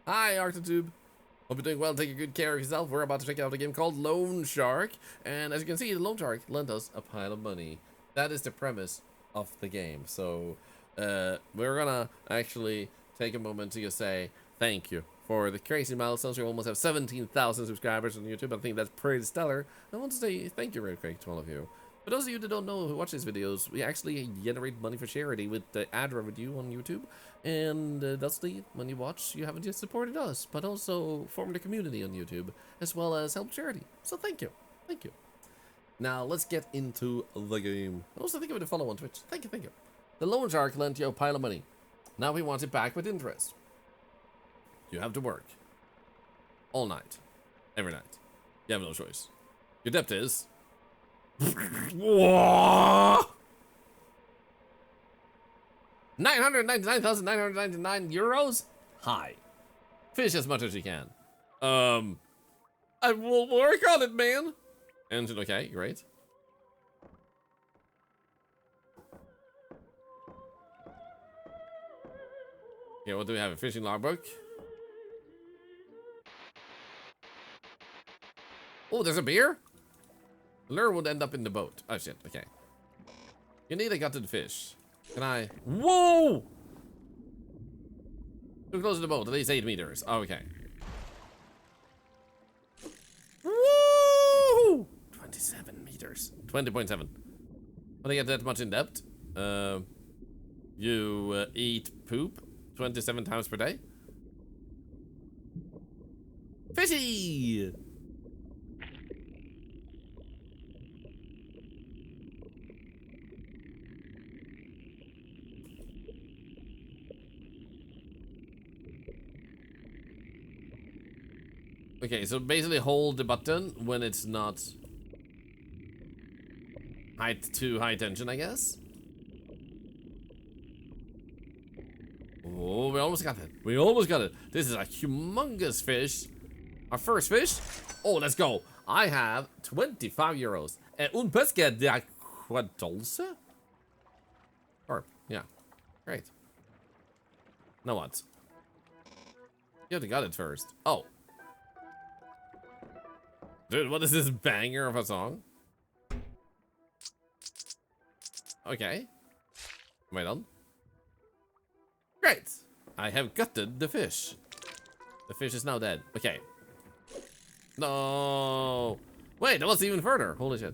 Hi, Arctotube. Hope you're doing well, taking good care of yourself. We're about to check out a game called Loan Shark. And as you can see, the Loan Shark lent us a pile of money. That is the premise of the game. So, we're gonna actually take a moment to just say thank you for the crazy milestones. We almost have 17,000 subscribers on YouTube. I think that's pretty stellar. I want to say thank you real quick to all of you. For those of you that don't know who watch these videos, we actually generate money for charity with the ad revenue on YouTube. And that's the when you watch, you haven't just supported us, but also formed a community on YouTube, as well as help charity. So thank you. Thank you. Now let's get into the game. Also think of it to follow on Twitch. Thank you, thank you. The Loan Shark lent you a pile of money. Now we want it back with interest. You have to work. All night. Every night. You have no choice. Your debt is... 999,999 euros? Hi. Fish as much as you can. I will work on it, man. Engine, okay, great. Okay, what do we have? A fishing logbook. Oh, there's a beer? Lure would end up in the boat. Oh shit, okay. You need a gutted fish. Can I? Whoa! Too close to the boat, at least 8 meters. Oh, okay. Woo! 27 meters. 20.7. When I get that much in depth, you eat poop 27 times per day. Fishy! Okay, so basically hold the button when it's not too high tension, I guess. Oh, we almost got it. We almost got it. This is a humongous fish. Our first fish. Oh, let's go. I have 25 euros. Un pesca de agua dulce? Or, yeah. Great. Now what? You have to got it first. Oh. Dude, what is this banger of a song? Okay. Am I done? Great! I have gutted the fish. The fish is now dead. Okay. No! Wait, that was even further. Holy shit.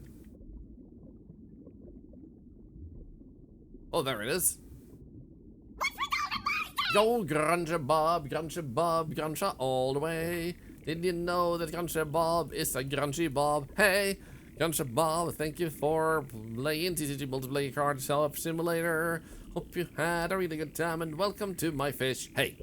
Oh, there it is. Yo, Grunge Bob, all the way. Did you know that Grunge Bob is a grungy Bob? Hey, Grunge Bob, thank you for playing TCG Multiplayer Card Simulator. Hope you had a really good time and welcome to my fish. Hey.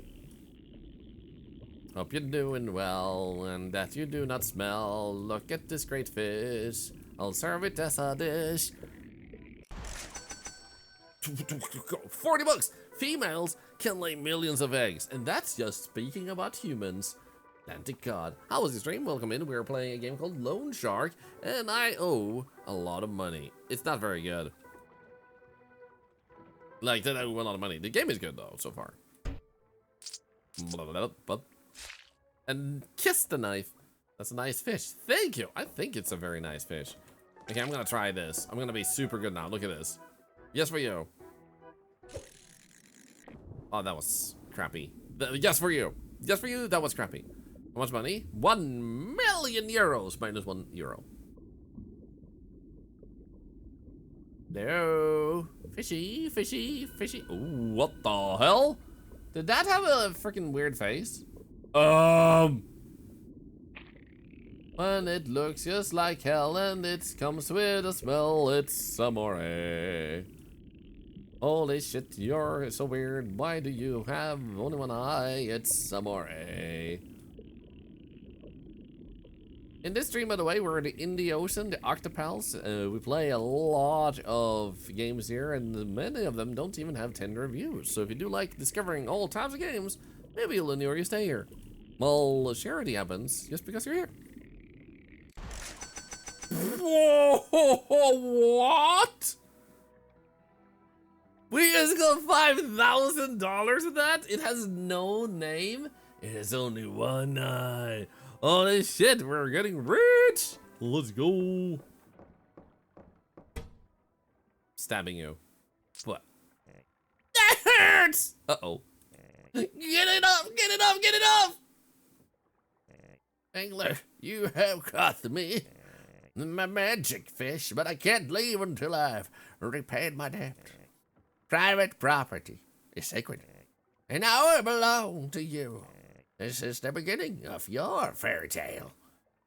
Hope you're doing well and that you do not smell. Look at this great fish. I'll serve it as a dish. 40 bucks! Females can lay millions of eggs, and that's just speaking about humans. Atlantic God. How was your stream? Welcome in. We're playing a game called Loan Shark, and I owe a lot of money. It's not very good. Like, that I owe a lot of money. The game is good, though, so far. And kiss the knife. That's a nice fish. Thank you. I think it's a very nice fish. Okay, I'm gonna try this. I'm gonna be super good now. Look at this. Yes for you. Oh, that was crappy. Yes for you. Yes for you, that was crappy. How much money? 1 million euros minus 1 euro. No. Fishy, fishy, fishy. Ooh, what the hell? Did that have a freaking weird face? When it looks just like hell and it comes with a smell, it's amore. Holy shit, you're so weird. Why do you have only one eye? It's amore. In this stream, by the way, we're in the ocean, the Octopals. We play a lot of games here, and many of them don't even have 10 reviews. So if you do like discovering all types of games, maybe you'll endure your stay here. Well, charity happens just because you're here. Whoa, what? We just got $5,000 of that? It has no name. It is only one eye. Holy shit, we're getting rich. Let's go. Stabbing you. What? That hurts! Uh-oh. Get it off! Get it off! Get it off! Angler, you have caught me. My magic fish, but I can't leave until I've repaid my debt. Private property is sacred, and now I belong to you. This is the beginning of your fairy tale.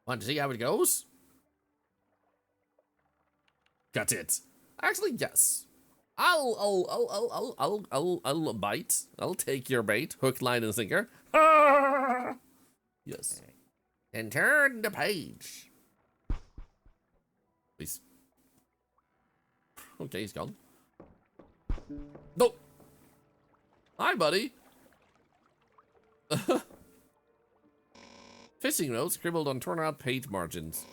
Want to see how it goes? Got it. Actually, yes. I'll bite. I'll take your bait, hook, line, and sinker. Ah! Yes. And turn the page. Please. Okay, he's gone. No. Hi, buddy. Fishing rods scribbled on torn out page margins.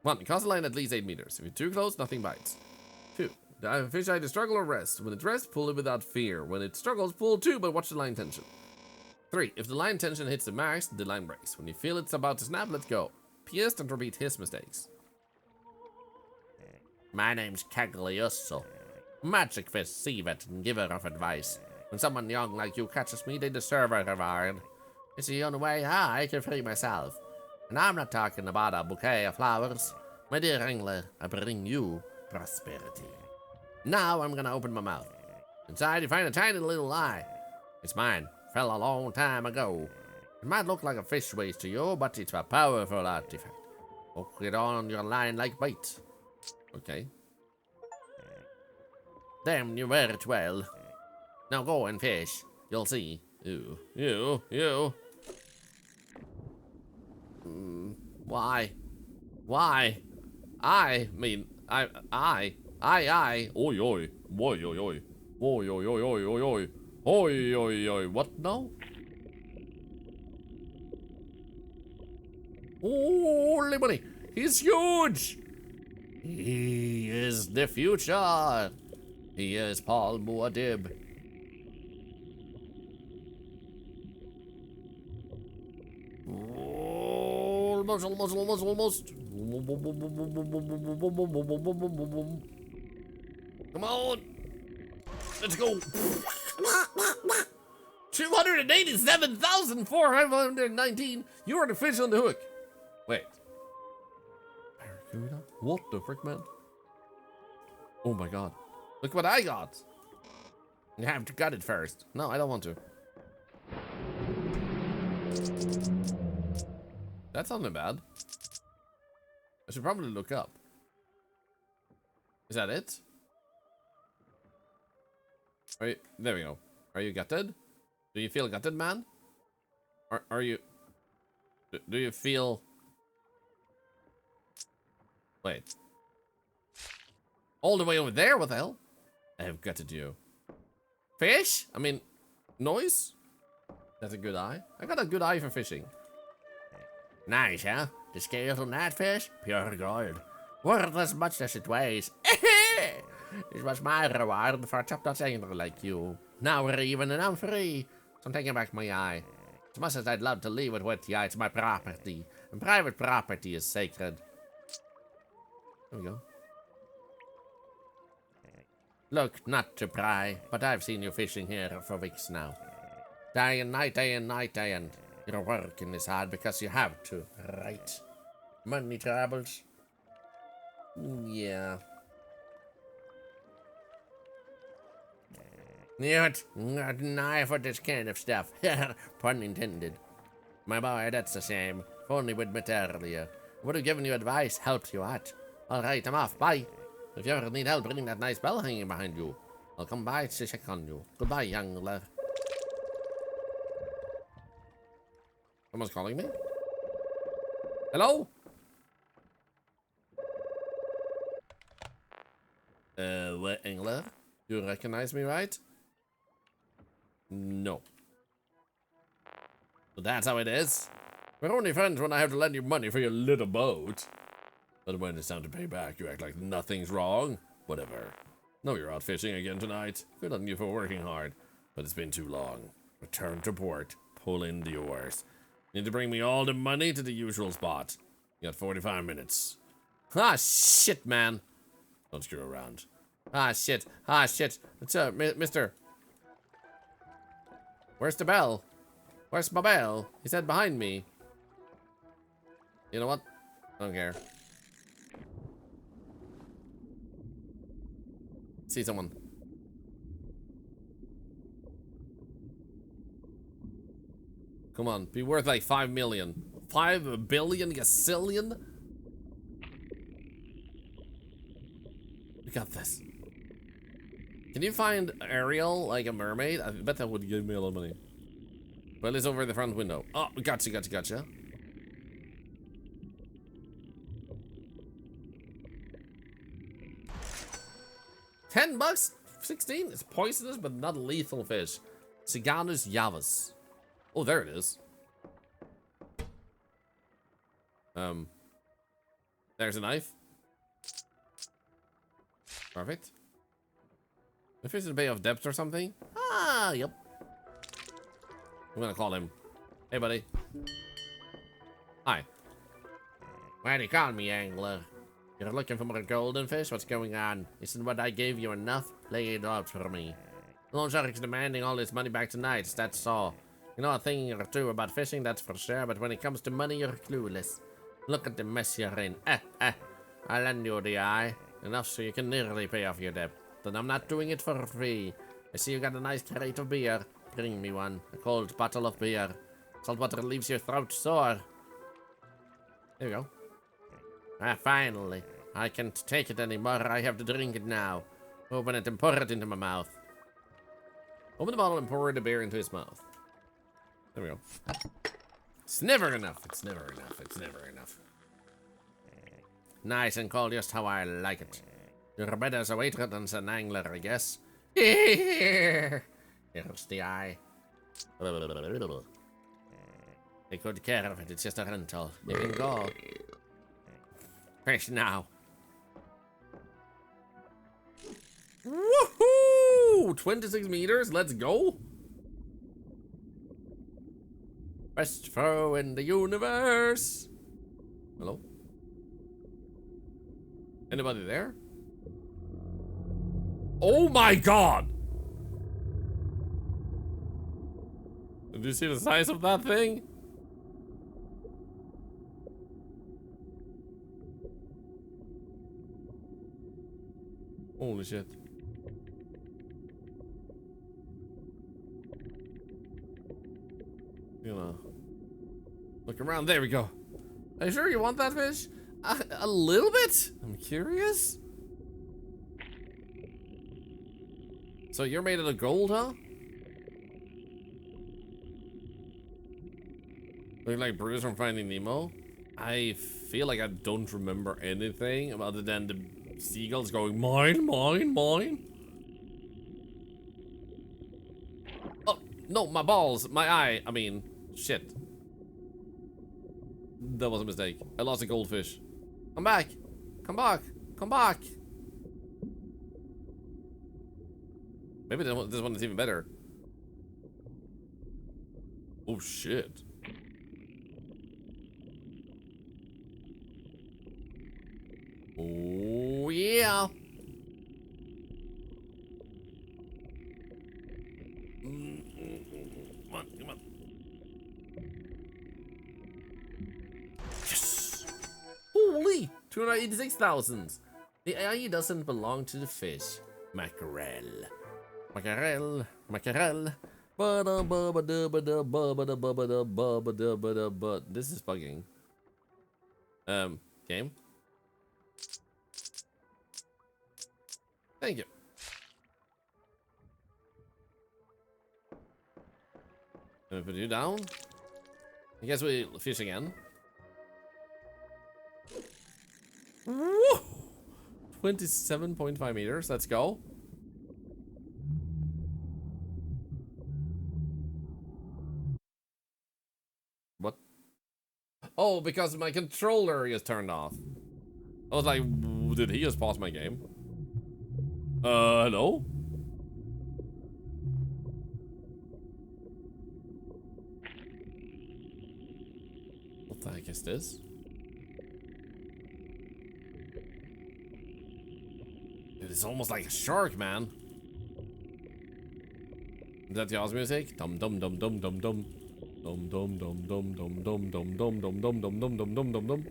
1. Cast a line at least 8 meters. If you're too close, nothing bites. 2. The fish either struggle or rest. When it rests, pull it without fear. When it struggles, pull too, but watch the line tension. 3. If the line tension hits the max, the line breaks. When you feel it's about to snap, let go. P.S. Don't repeat his mistakes. My name's Cagliostro. Magic fish, sea vet, and giver of advice. When someone young like you catches me, they deserve a reward. It's the only way I can free myself. And I'm not talking about a bouquet of flowers. My dear angler, I bring you prosperity. Now I'm gonna open my mouth. Inside you find a tiny little eye. It's mine. Fell a long time ago. It might look like a fish waste to you, but it's a powerful artifact. Hook it on your line like bait. Okay. Damn, you wear it well. Now go and fish. You'll see. You. Why? Why? I mean, I. Oi, oi. Oi, oi, oi. Oi, oi, oi, oi, oi, oi. Oi, oi, oi. What now? Holy money. He's huge. He is the future. He is Paul Muad'Dib. Almost. Come on. Let's go. 287,419. You are the fish on the hook. Wait. Barracuda? What the frick, man? Oh my god. Look what I got. You have to cut it first. No, I don't want to. That's not bad. I should probably look up. Is that it? There we go. Are you gutted? Do you feel gutted, man? Are you... Do you feel... Wait. All the way over there? What the hell? I have gutted you. Fish? I mean, noise? That's a good eye. I got a good eye for fishing. Nice, huh? The scales on that fish? Pure gold. Worth as much as it weighs. This was my reward for a top-notch angler like you. Now we're even and I'm free. So I'm taking back my eye. As much as I'd love to leave it with you, it's my property. And private property is sacred. There we go. Look, not to pry, but I've seen you fishing here for weeks now. Day and night, and you're working this hard because you have to, right? Money troubles? Yeah. Not an eye for this kind of stuff. Pun intended. My boy, that's the same. If only we'd met earlier. Would have given you advice, helped you out. Alright, I'm off. Bye. If you ever need help bringing that nice bell hanging behind you, I'll come by to check on you. Goodbye, young love. Someone's calling me? Hello? What, Angler? You recognize me, right? No. So that's how it is? We're only friends when I have to lend you money for your little boat. But when it's time to pay back, you act like nothing's wrong. Whatever. No, you're out fishing again tonight. Good on you for working hard. But it's been too long. Return to port. pull into yours. Need to bring me all the money to the usual spot. You got 45 minutes. Ah, shit, man. Don't screw around. Ah, shit. Ah, shit. What's up, mister? Where's the bell? Where's my bell? He said behind me. You know what? I don't care. See someone. Come on, be worth like 5 million. 5 billion gazillion? We got this. Can you find Ariel like a mermaid? I bet that would give me a lot of money. Well, it's over the front window. Oh, gotcha. $10? 16? It's poisonous but not lethal fish. Siganus javus. Oh, there it is. There's a knife. Perfect. The fish in the Bay of Depths or something? Ah, yep. I'm gonna call him. Hey, buddy. Hi. Why do you call me, angler? You're looking for more golden fish? What's going on? Isn't what I gave you enough? Lay it out for me. The loan shark is demanding all his money back tonight, that's all. You know a thing or two about fishing, that's for sure, but when it comes to money, you're clueless. Look at the mess you're in. I'll lend you the eye. Enough so you can nearly pay off your debt. But I'm not doing it for free. I see you got a nice crate of beer. Bring me one. A cold bottle of beer. Salt water leaves your throat sore. There you go. Ah, finally. I can't take it anymore. I have to drink it now. Open it and pour it into my mouth. Open the bottle and pour the beer into his mouth. There we go. It's never enough. It's never enough. It's never enough. Nice and cold, just how I like it. You're better as a waiter than as an angler, I guess. Here's the eye. Take good care of it. It's just a rental. You can go. Fish now. Woohoo! 26 meters. Let's go. Best throw in the universe. Hello? Anybody there? Oh my god! Did you see the size of that thing? Holy shit. You know. Look around. There we go. Are you sure you want that fish? A little bit? I'm curious. So you're made out of gold, huh? Look like Bruce from Finding Nemo. I feel like I don't remember anything other than the seagulls going, mine, mine, mine. Oh, no, my balls, my eye, I mean, shit. That was a mistake. I lost a goldfish. Come back. Come back. Come back. Maybe this one is even better. Oh, shit. Oh, yeah. Come on, come on. Yes. Holy, 286,000. The AI doesn't belong to the fish. Mackerel. Mackerel. Mackerel. This is bugging. Game. Thank you. Can I put you down? I guess we fish again. Woo! 27.5 meters. Let's go. What? Oh, because my controller is turned off. I was like, did he just pause my game? Hello? the heck is this? It's almost like a shark, man. Is that Jaws music? Dum dum dum dum dum dum. Dum dum dum dum dum dum dum dum dum dum dum dum dum dum dum dum.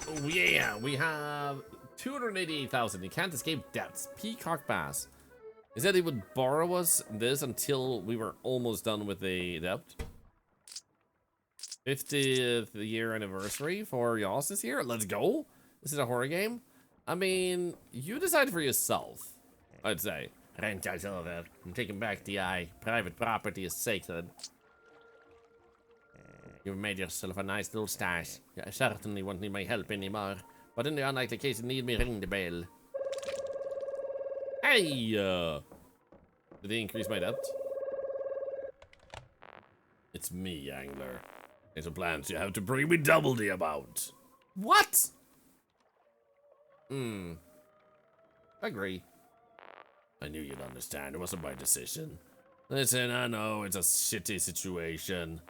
Oh yeah, we have 288,000. You can't escape debts. Peacock Bass. He said he would borrow us this until we were almost done with the debt. 50th year anniversary for Yoss this year. Let's go. This is a horror game. I mean, you decide for yourself, I'd say. I didn't touch all of that. I'm taking back the eye. Private property is sacred. You've made yourself a nice little stash. I certainly won't need my help anymore. But in the unlikely case you need me, ring the bell. Hey! Did they increase my debt? It's me, Angler. There's a plans you have to bring me double the amount. What? Agree. I knew you'd understand. It wasn't my decision. Listen, I know it's a shitty situation.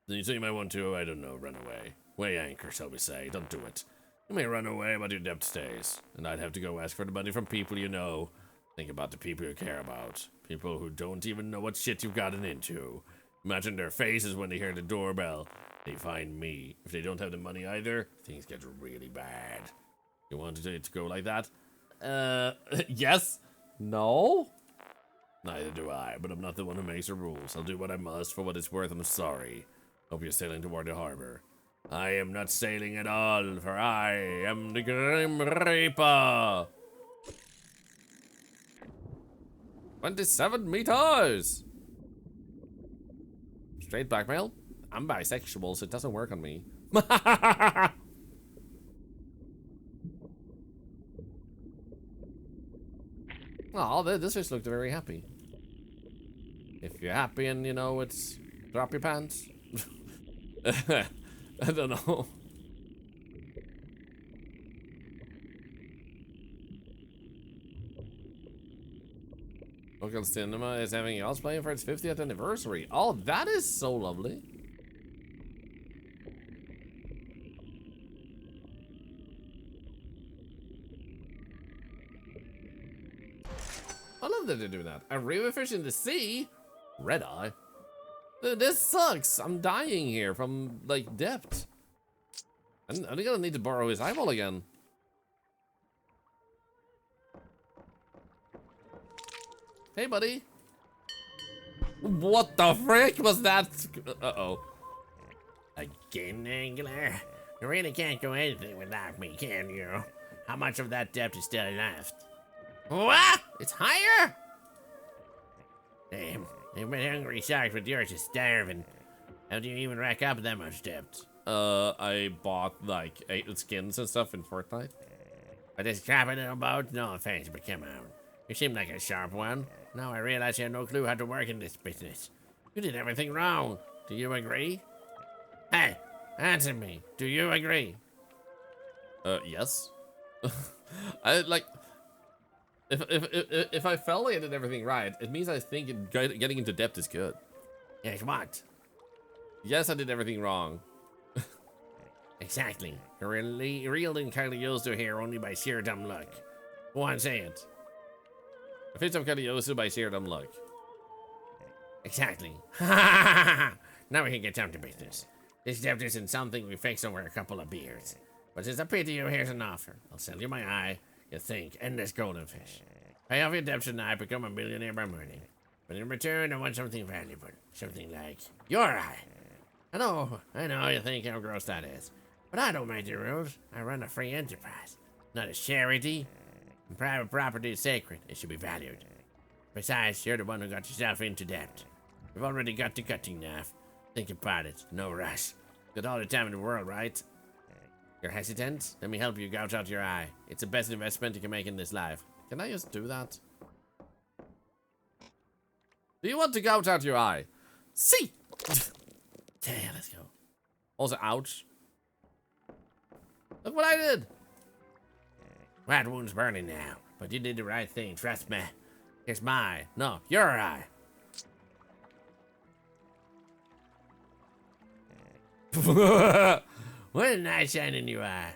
You think you might want to, I don't know, run away. Weigh anchor, shall we say. Don't do it. You may run away, but your debt stays. And I'd have to go ask for the money from people you know. Think about the people you care about. People who don't even know what shit you've gotten into. Imagine their faces when they hear the doorbell. They find me. If they don't have the money either, things get really bad. You wanted it to go like that? Yes? No? Neither do I, but I'm not the one who makes the rules. I'll do what I must for what it's worth. I'm sorry. Hope you're sailing toward the harbor. I am not sailing at all, for I am the Grim Reaper. 27 meters! Straight blackmail? I'm bisexual, so it doesn't work on me. Oh, this fish looked very happy. If you're happy and, you know, it's... drop your pants. I don't know. Local cinema is having cosplay for its 50th anniversary. Oh, that is so lovely. I love that they're doing that. A river fish in the sea? Red eye? This sucks. I'm dying here from, like, depth. I'm gonna need to borrow his eyeball again. Hey, buddy. What the frick was that? Uh-oh. Again, Angler? You really can't go anything without me, can you? How much of that depth is still left? What? It's higher? Damn, you've been hungry sharks, but yours is starving. How do you even rack up that much depth? I bought, like, 8 skins and stuff in Fortnite. But this crappy little boat? No offense, but come on. You seem like a sharp one. Now I realize you have no clue how to work in this business. You did everything wrong. Do you agree? Hey, answer me. Do you agree? Yes. I, like... If I felt like I did everything right, it means I think getting into depth is good. Yes, what? Yes, I did everything wrong. Exactly. You're reeled in Cagliostro here only by sheer dumb luck. Go on, say it. I finished off Cagliostro by sheer dumb luck. Exactly. Now we can get down to business. This debt isn't something we fix over a couple of beers. But it's a pity you here's an offer. I'll sell you my eye, you think, and this golden fish. Pay off your debts tonight, become a millionaire by morning. But in return, I want something valuable. Something like your eye. I know you think how gross that is. But I don't make the rules. I run a free enterprise, not a charity. And private property is sacred. It should be valued. Besides, you're the one who got yourself into debt. You've already got the cutting knife. Think about it. No rush. Got all the time in the world, right? You're hesitant? Let me help you gouge out your eye. It's the best investment you can make in this life. Can I just do that? Do you want to gouge out your eye? See! Yeah, let's go. Also, ouch. Look what I did! That wound's burning now, but you did the right thing, trust me. Here's my, no, your eye. What a nice shiny new eye.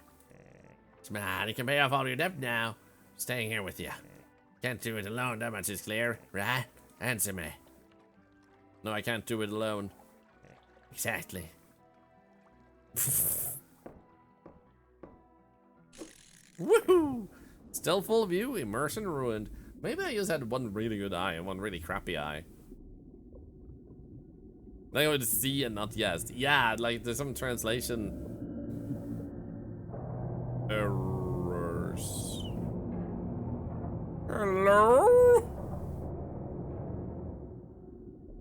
Smile, you can pay off all your debt now. Staying here with you. Can't do it alone, that much is clear, right? Answer me. No, I can't do it alone. Exactly. Woohoo! Still full view, immersion ruined. Maybe I just had one really good eye and one really crappy eye. I would see and not yes. Yeah, like there's some translation errors. Hello?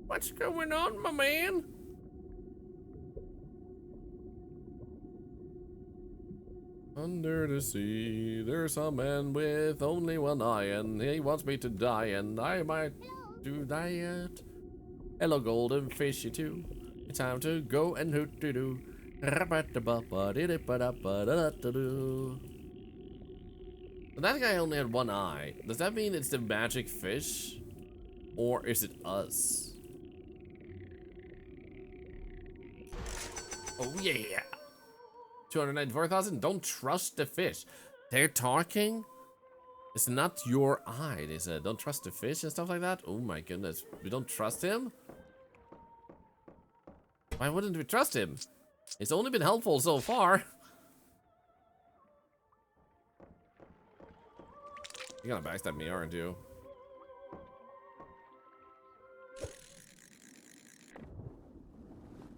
What's going on, my man? Under the sea, there's a man with only one eye, and he wants me to die, and I might do that. Hello, golden fishy too. It's time to go and hoot doo doo. That guy only had one eye. Does that mean it's the magic fish? Or is it us? Oh yeah. 294,000. Don't trust the fish. They're talking? It's not your eye, they said. Don't trust the fish and stuff like that. Oh my goodness. We don't trust him? Why wouldn't we trust him? It's only been helpful so far. You're gonna backstab me, aren't you?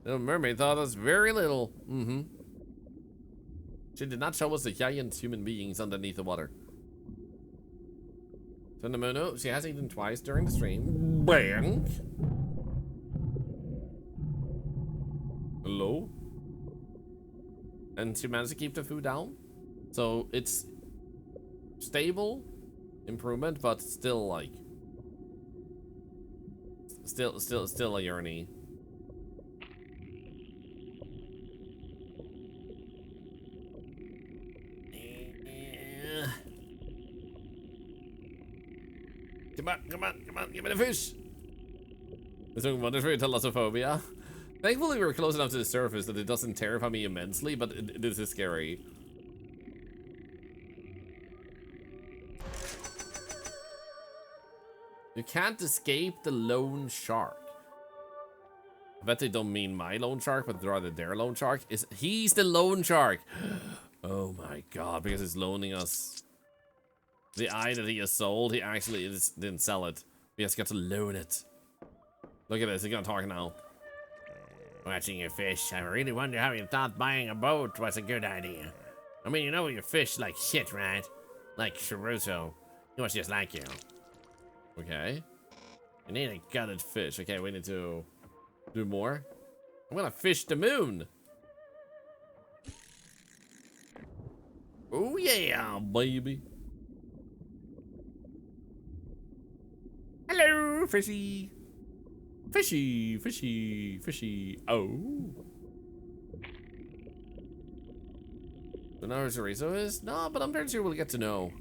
The mermaid thought us very little. Mm-hmm. She did not show us the giant human beings underneath the water. So Namuno, she has eaten twice during the stream. Bang! Hello? And she managed to keep the food down. So it's stable improvement, but still like still a journey. Come on, give me the fish. It's talking about thalassophobia. Thankfully, we were close enough to the surface that it doesn't terrify me immensely, but this is scary. You can't escape the lone shark. I bet they don't mean my lone shark, but rather their lone shark. He's the lone shark. Oh my god, because it's loaning us. The eye that he has sold, he actually didn't sell it. He just got to loan it. Look at this, he's gonna talk now. Watching your fish, I really wonder how you thought buying a boat was a good idea. I mean, you know your fish like shit, right? Like Caruso. He was just like you. Okay. We need a gutted fish. Okay, we need to do more. I'm gonna fish the moon. Oh yeah, baby. Hello, fishy. Fishy, fishy, fishy. Oh. So now who Chorizo is? No, but I'm pretty sure we'll get to know.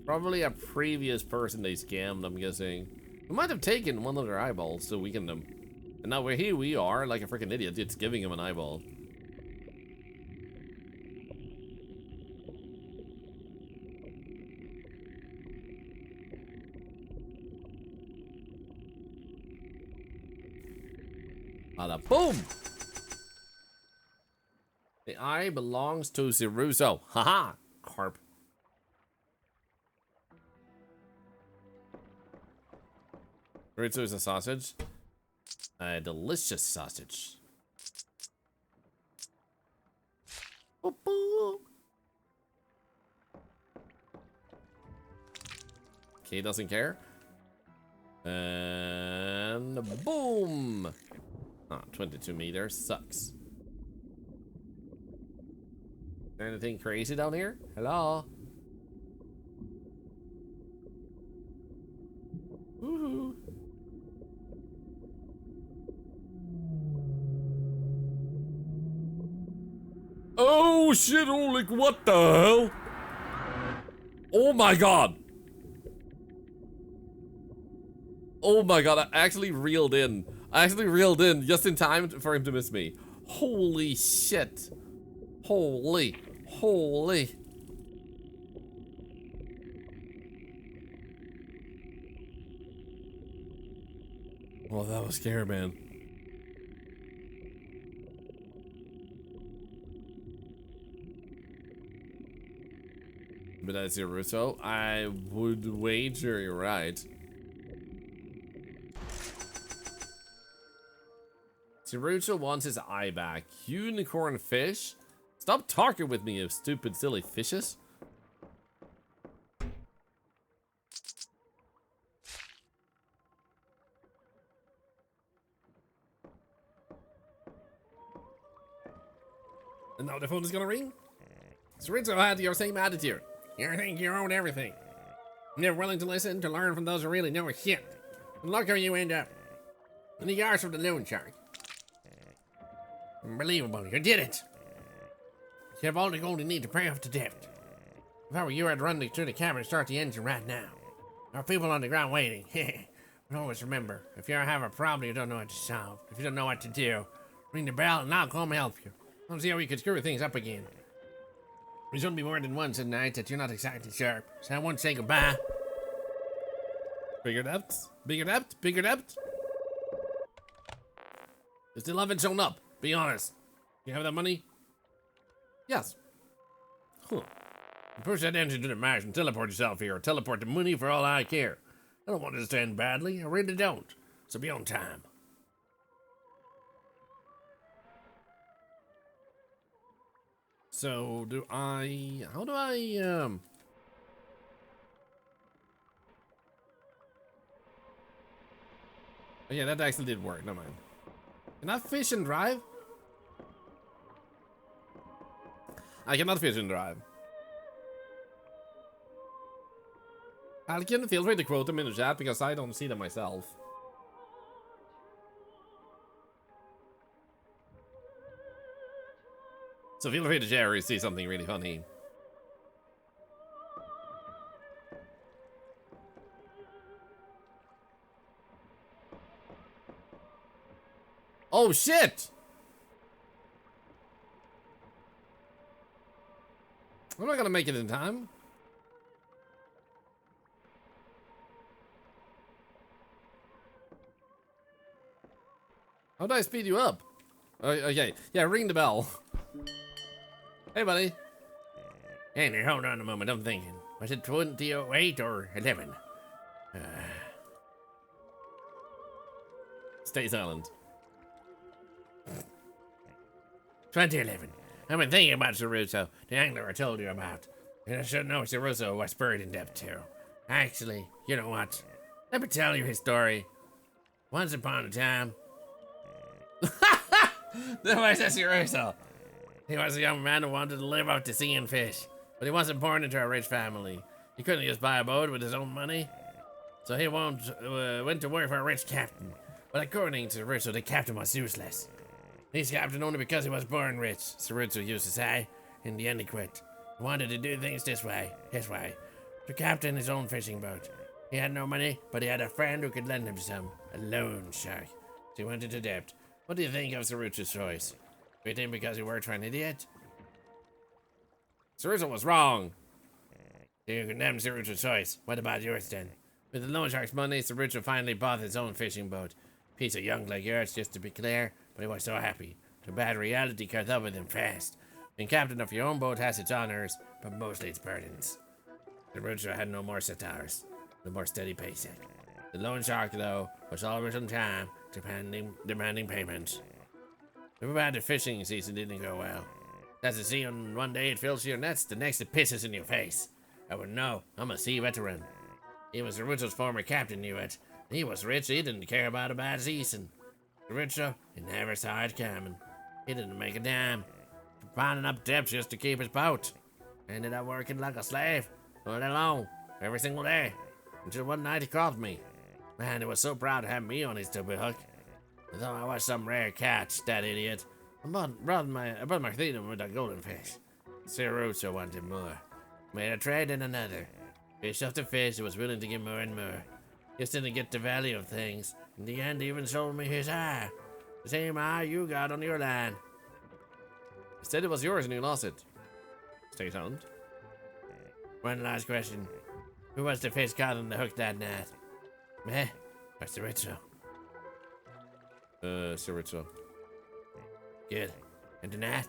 Probably a previous person they scammed, I'm guessing. We might have taken one of their eyeballs to weaken them. And now here we are, like a freaking idiot, it's giving him an eyeball. Bada boom! The eye belongs to Ciruso. Haha! Carp. Chorizo is a sausage. A delicious sausage. Boop, boop. Okay, doesn't care. And boom! Ah, 22 meters sucks. Is there anything crazy down here? Hello? Woohoo! Oh shit, holy, what the hell? Oh my god! Oh my god, I actually reeled in. I actually reeled in just in time for him to miss me. Holy shit. Holy. Holy. Oh, that was scary, man. But that's your Russo. I would wager you're right. Cirucho wants his eye back. Unicorn fish? Stop talking with me, you stupid, silly fishes. And now the phone is gonna ring? Cirucho had your same attitude. You think you own everything. You're willing to listen, to learn from those who really know shit. And look how you end up. In the arse of the loan shark. Unbelievable, you did it. You have all the gold you need to pay off the debt. If I were you, I'd run through the cabin and start the engine right now. There are people on the ground waiting. But always remember, if you ever have a problem you don't know what to solve, if you don't know what to do, ring the bell and I'll come help you. I'll see how we could screw things up again. There's gonna be more than once a night that you're not exactly sharp, so I won't say goodbye. Bigger depth? Bigger depth? Bigger depth? You still haven't shown up. Be honest. You have that money? Yes. Huh. Push that engine to the max and teleport yourself here. Or teleport the money for all I care. I don't want it to end badly. I really don't. So be on time. So how do I oh yeah, that actually did work. Never mind. Can I fish and drive? I cannot fish and drive. Alkin, feel free to quote them in the chat because I don't see them myself. So feel free to share if you see something really funny. Oh shit! I'm not gonna make it in time. How do I speed you up? Okay, yeah, ring the bell. Hey, buddy. Hey, now, hold on a moment, I'm thinking. Was it 2008 or 11? Stay silent. 2011. I've been thinking about Cirusso, the angler I told you about. And I should know Cirusso was buried in depth too. Actually, you know what? Let me tell you his story. Once upon a time... That was Cirusso. He was a young man who wanted to live out to sea and fish. But he wasn't born into a rich family. He couldn't just buy a boat with his own money. So he went to work for a rich captain. But according to Cirusso, the captain was useless. He's captain only because he was born rich, Cirusso used to say. In the end, he quit. He wanted to do things this way, his way. To captain his own fishing boat. He had no money, but he had a friend who could lend him some. A loan shark. So he went into debt. What do you think of Cirusso's choice? Quit him because he worked for an idiot? Cirusso was wrong. You condemned Cirusso's choice. What about yours then? With the loan shark's money, Cirusso finally bought his own fishing boat. Piece of young like yours, just to be clear, but he was so happy. Too bad reality caught up with him fast. Being captain of your own boat has its honors, but mostly its burdens. Cirusso had no more satires, no more steady paycheck. The loan shark, though, was always on time, demanding payment. Too bad the fishing season didn't go well. That's the sea on one day it fills your nets, the next it pisses in your face. I would know, I'm a sea veteran. Even Cirusso's former captain knew it. He was rich, he didn't care about a bad season. Cirusso, he never saw it coming. He didn't make a dime. Piling up debts just to keep his boat. Ended up working like a slave, all day long, every single day. Until one night he called me. Man, he was so proud to have me on his stupid hook. I thought I was some rare catch, that idiot. I brought my freedom with a golden fish. Cirusso wanted more. Made a trade in another. Fish after fish, he was willing to give more and more. Just didn't get the value of things. In the end, he even sold me his eye. The same eye you got on your line. You said it was yours and you lost it. Stay tuned. One last question. Who was the fish caught on the hook that night? Me? Or Ceritzo? Ceritzo. Good. And tonight?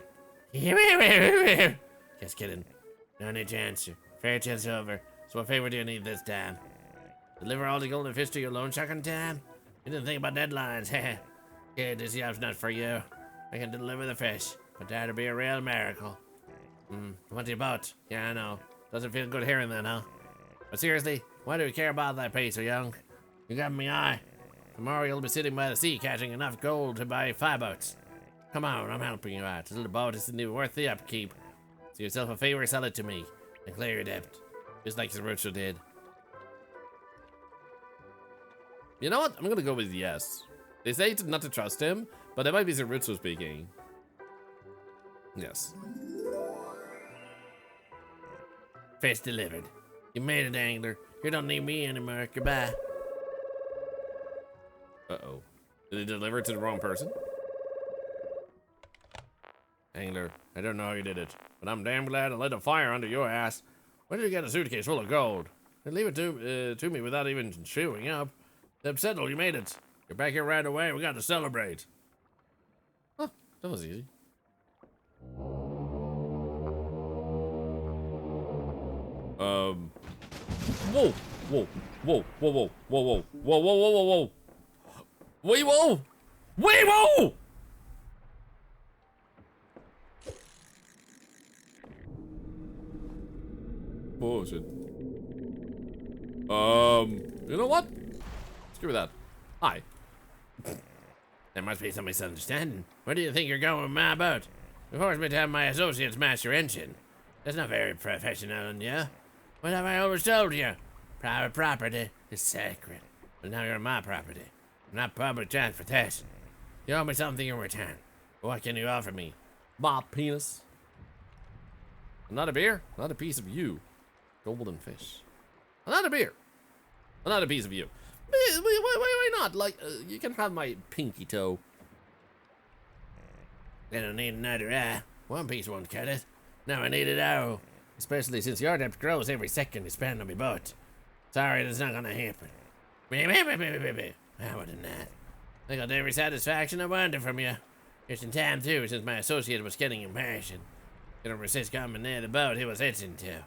Just kidding. No need to answer. Fair chance over. So what favor do you need this time? Deliver all the golden fish to your loan shark on time? You didn't think about deadlines, heh? Kid, this job's not for you. I can deliver the fish, but that'd be a real miracle. What do you about? Yeah, I know. Doesn't feel good hearing that, huh? But seriously, why do you care about that pay so young? You got me eye. Tomorrow you'll be sitting by the sea catching enough gold to buy 5 boats. Come on, I'm helping you out. This little boat isn't even worth the upkeep. Do yourself a favor, sell it to me, and clear your debt. Just like Zerucho did. You know what? I'm gonna go with yes. They say not to trust him, but it might be Zerucho speaking. Yes. Fish delivered. You made it, angler. You don't need me anymore. Goodbye. Uh-oh. Did he deliver it to the wrong person? Angler, I don't know how you did it, but I'm damn glad I lit a fire under your ass. Where did you get a suitcase full of gold? And leave it to me without even showing up. They've settled, you made it. You're back here right away. We got to celebrate. Huh, that was easy. Whoa, whoa, whoa, whoa, whoa, whoa, whoa, whoa, whoa, whoa, whoa, whoa. Wait, whoa! Wait, whoa! Bullshit. You know what? Screw that. Hi. There must be some misunderstanding. Where do you think you're going with my boat? You forced me to have my associates match your engine. That's not very professional on you. What have I always told you? Private property is sacred. But now you're my property, not public transportation. You owe me something in return. What can you offer me? My penis. Not a beer, not a piece of you. Golden fish. Not a beer. Not a piece of you. Why not? Like, you can have my pinky toe. I don't need another eye. One piece won't cut it. Now I need it all. Especially since your debt grows every second you spend on my boat. Sorry, that's not gonna happen. How would it not? I got every satisfaction I wanted from you. Just in time too, since my associate was getting impatient. Couldn't resist coming near the boat he was hitching to.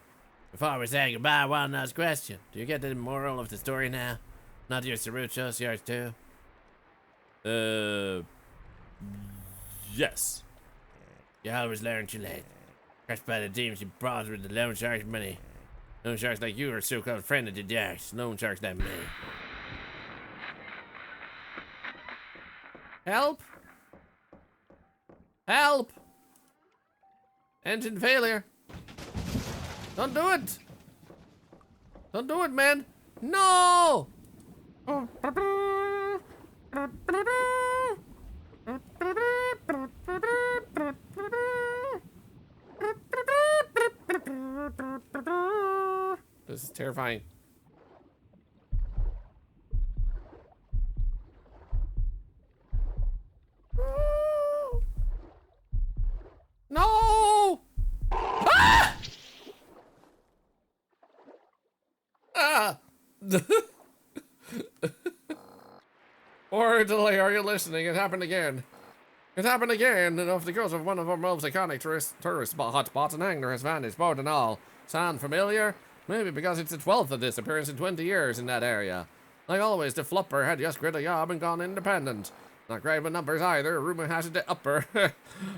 Before we say goodbye, one last question. Do you get the moral of the story now? Not your Ceruchos, yours too? Yes. You always learn too late. Crushed by the demons you brought with the loan shark's money. Loan sharks like you are a so-called friend of the jacks. Loan sharks like me. Help! Help! Engine failure. Don't do it! Don't do it, man! No! This is terrifying. No! Ah! Ah! Orderly, are you listening? It happened again. It happened again, and off the coast of one of our most iconic tourist hotspots, an angler has vanished, boat and all. Sound familiar? Maybe because it's the 12th of this appearance in 20 years in that area. Like always, the flupper had just quit a job and gone independent. Not great with numbers either, rumor has it the upper.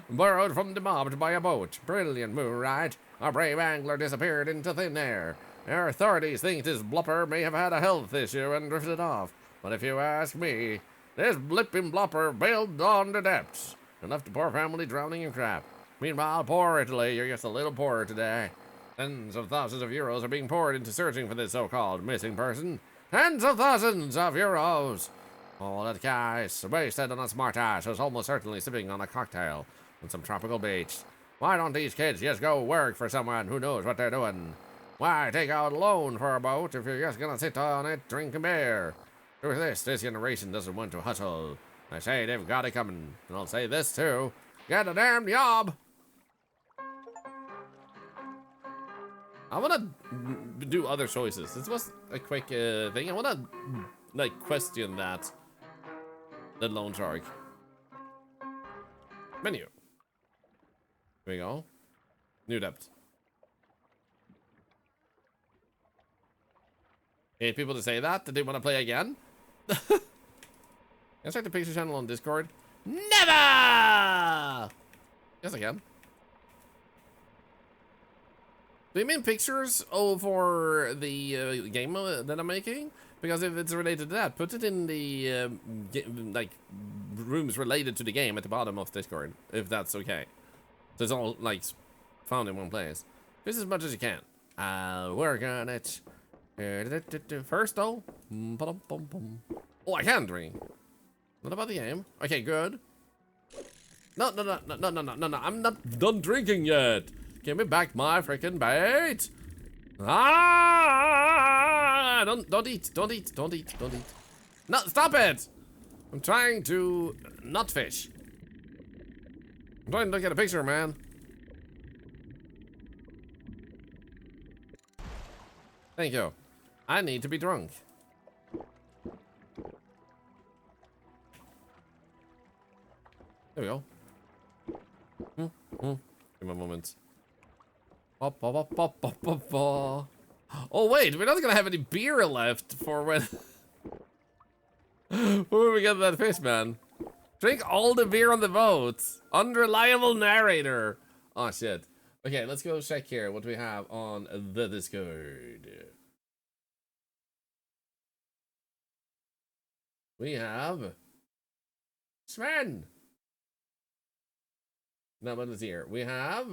Borrowed from the mob to buy a boat. Brilliant move, right? Our brave angler disappeared into thin air. Our authorities think this blupper may have had a health issue and drifted off. But if you ask me, this blipping blupper bailed on the depths and left the poor family drowning in crap. Meanwhile, poor Italy, you're just a little poorer today. Tens of thousands of euros are being poured into searching for this so-called missing person. Tens of thousands of euros! Oh, that guy is wasted on a smart ass who's almost certainly sipping on a cocktail on some tropical beach. Why don't these kids just go work for someone who knows what they're doing? Why take out a loan for a boat if you're just gonna sit on it drinking beer? Who is this? This generation doesn't want to hustle. I say they've got it coming. And I'll say this too. Get a damn job! I wanna do other choices. This was a quick thing. I wanna like question that. The loan shark. Menu. Here we go. New depth. Hate people to say that they want to play again. Can I check the picture channel on Discord? Never! Yes, I can. Do you mean pictures for the game that I'm making? Because if it's related to that, put it in the like rooms related to the game at the bottom of Discord, if that's okay. So it's all like found in one place. Just as much as you can. I'll work on it. First though, oh, I can drink. Not about the game. Okay, good. No. I'm not done drinking yet. Give me back my freaking bait. Ah! Don't eat. No, stop it. I'm trying to not fish. I'm trying to look at a picture, man. Thank you. I need to be drunk. There we go. Give me a moment. Oh wait, we're not gonna have any beer left for when when we get that fish, man. Drink all the beer on the boat. Unreliable narrator. Oh shit. Okay, let's go check here what we have on the Discord. We have Sven. No, but it's here. We have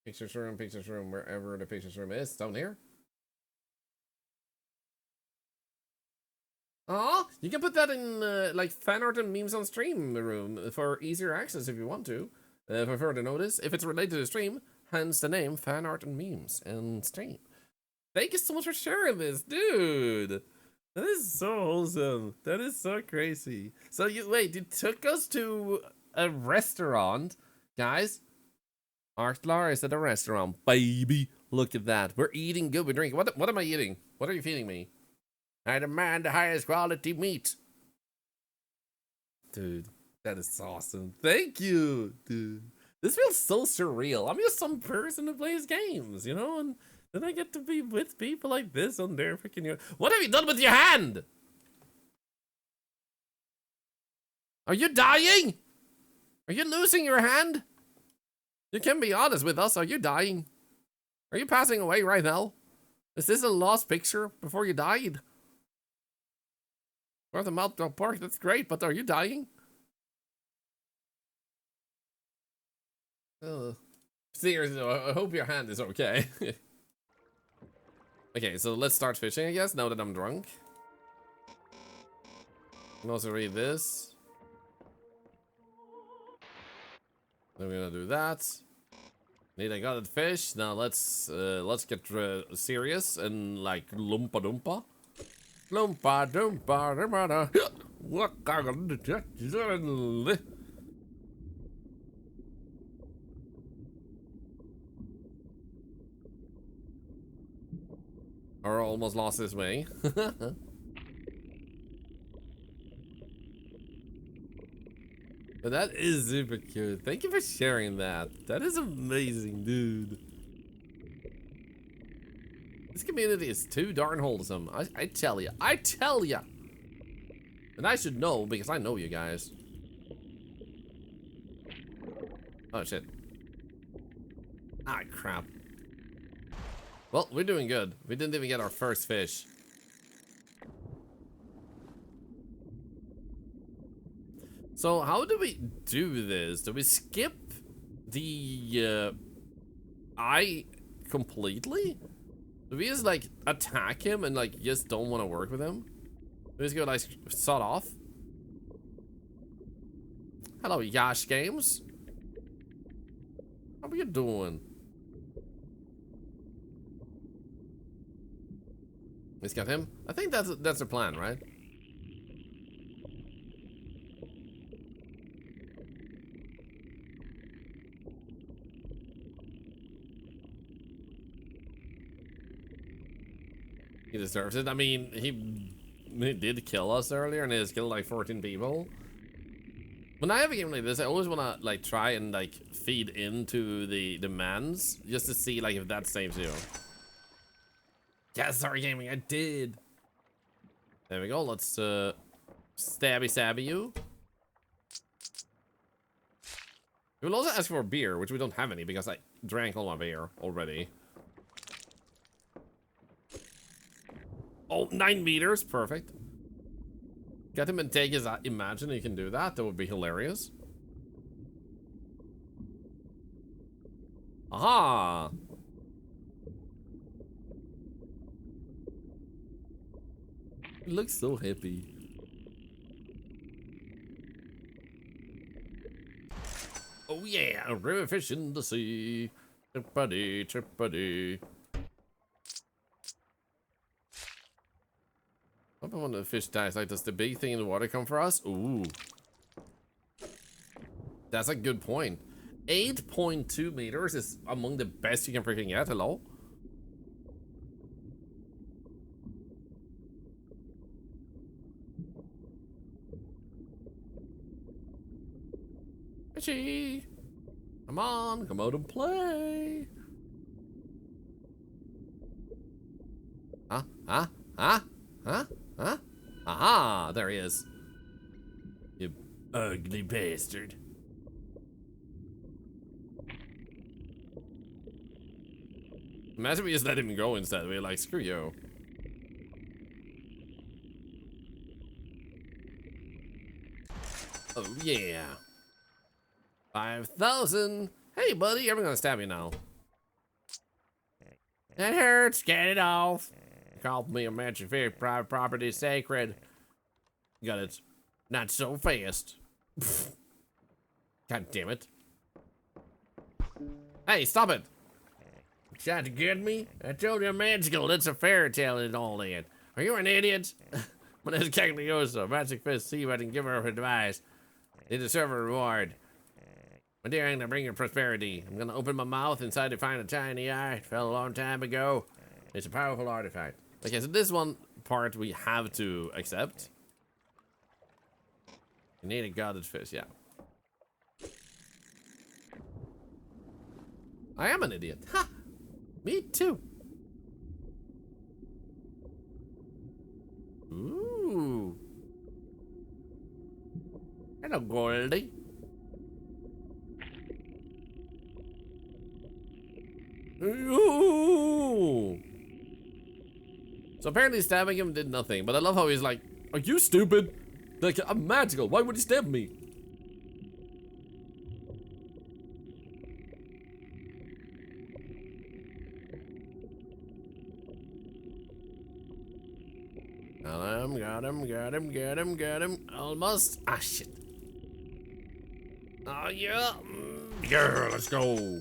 pictures room, wherever the pictures room is, down here. Oh, you can put that in like fan art and memes on stream room for easier access if you want to. For further notice, if it's related to the stream, hence the name fan art and memes and stream. Thank you so much for sharing this, dude. That is so wholesome. That is so crazy. So you took us to a restaurant, guys. Thorlar is at a restaurant, baby. Look at that. We're eating good. We're drinking. What am I eating? What are you feeding me? I demand the highest quality meat. Dude, that is awesome. Thank you, dude. This feels so surreal. I'm just some person who plays games, you know, and then I get to be with people like this on their freaking. What have you done with your hand? Are you dying? Are you losing your hand? You can be honest with us. Are you dying? Are you passing away right now? Is this a lost picture before you died? Or the mouth don't bark, that's great, but are you dying? Seriously, I hope your hand is okay. Okay, so let's start fishing, I guess, now that I'm drunk. I can also read this. Then we're gonna do that. Need a gutted fish. Now let's get serious and like lumpa dumpa. Lumpa dumpa. What? Or almost lost his way. But that is super cute. Thank you for sharing that. That is amazing, dude. This community is too darn wholesome. I tell ya. I tell ya. And I should know because I know you guys. Oh, shit. Ah, crap. Well, we're doing good. We didn't even get our first fish. So how do we do this? Do we skip the eye completely? Do we just like attack him and like just don't want to work with him? Do we just go like sod off? Hello, Yash Games. How are you doing? Let's get him. I think that's the plan, right? He deserves it. I mean, he did kill us earlier, and he has killed like 14 people. When I have a game like this, I always want to like try and like feed into the demands just to see like if that saves you. Yes, sorry gaming, I did. There we go. Let's stabby you. We will also ask for beer, which we don't have any because I drank all my beer already. Oh, 9 meters, perfect. Get him and take his. Imagine he can do that. That would be hilarious. Aha! He looks so happy. Oh yeah, a river fish in the sea. Chippity, chippity. What about when the fish dies? Like, does the big thing in the water come for us? Ooh. That's a good point. 8.2 meters is among the best you can freaking get. Hello? Fishy! Come on, come out and play! Huh? Huh? Huh? Huh? Huh? Aha! There he is. You ugly bastard. Imagine we just let him go instead. We're like, screw you. Oh, yeah. 5,000. Hey, buddy, I'm gonna stab you now. That hurts. Get it off. Called me a mansion very private property sacred. Got it. Not so fast. God damn it. Hey, stop it. Trying to get me? I told you a magical. It's a fairy tale and all that. Are you an idiot? My name's Caglioso. Magic Fist. See if I can give her advice. They deserve a reward. My dear, I'm gonna bring you prosperity. I'm gonna open my mouth inside to find a tiny eye. It fell a long time ago. It's a powerful artifact. Okay, so this one part we have to accept. You need a godded fish, yeah. I am an idiot. Ha! Me too. Ooh. Hello, Goldie. Ooh. So apparently stabbing him did nothing, but I love how he's like, are you stupid? Like, I'm magical, why would he stab me? Got him. Almost. Ah, shit. Oh, yeah. Yeah, let's go.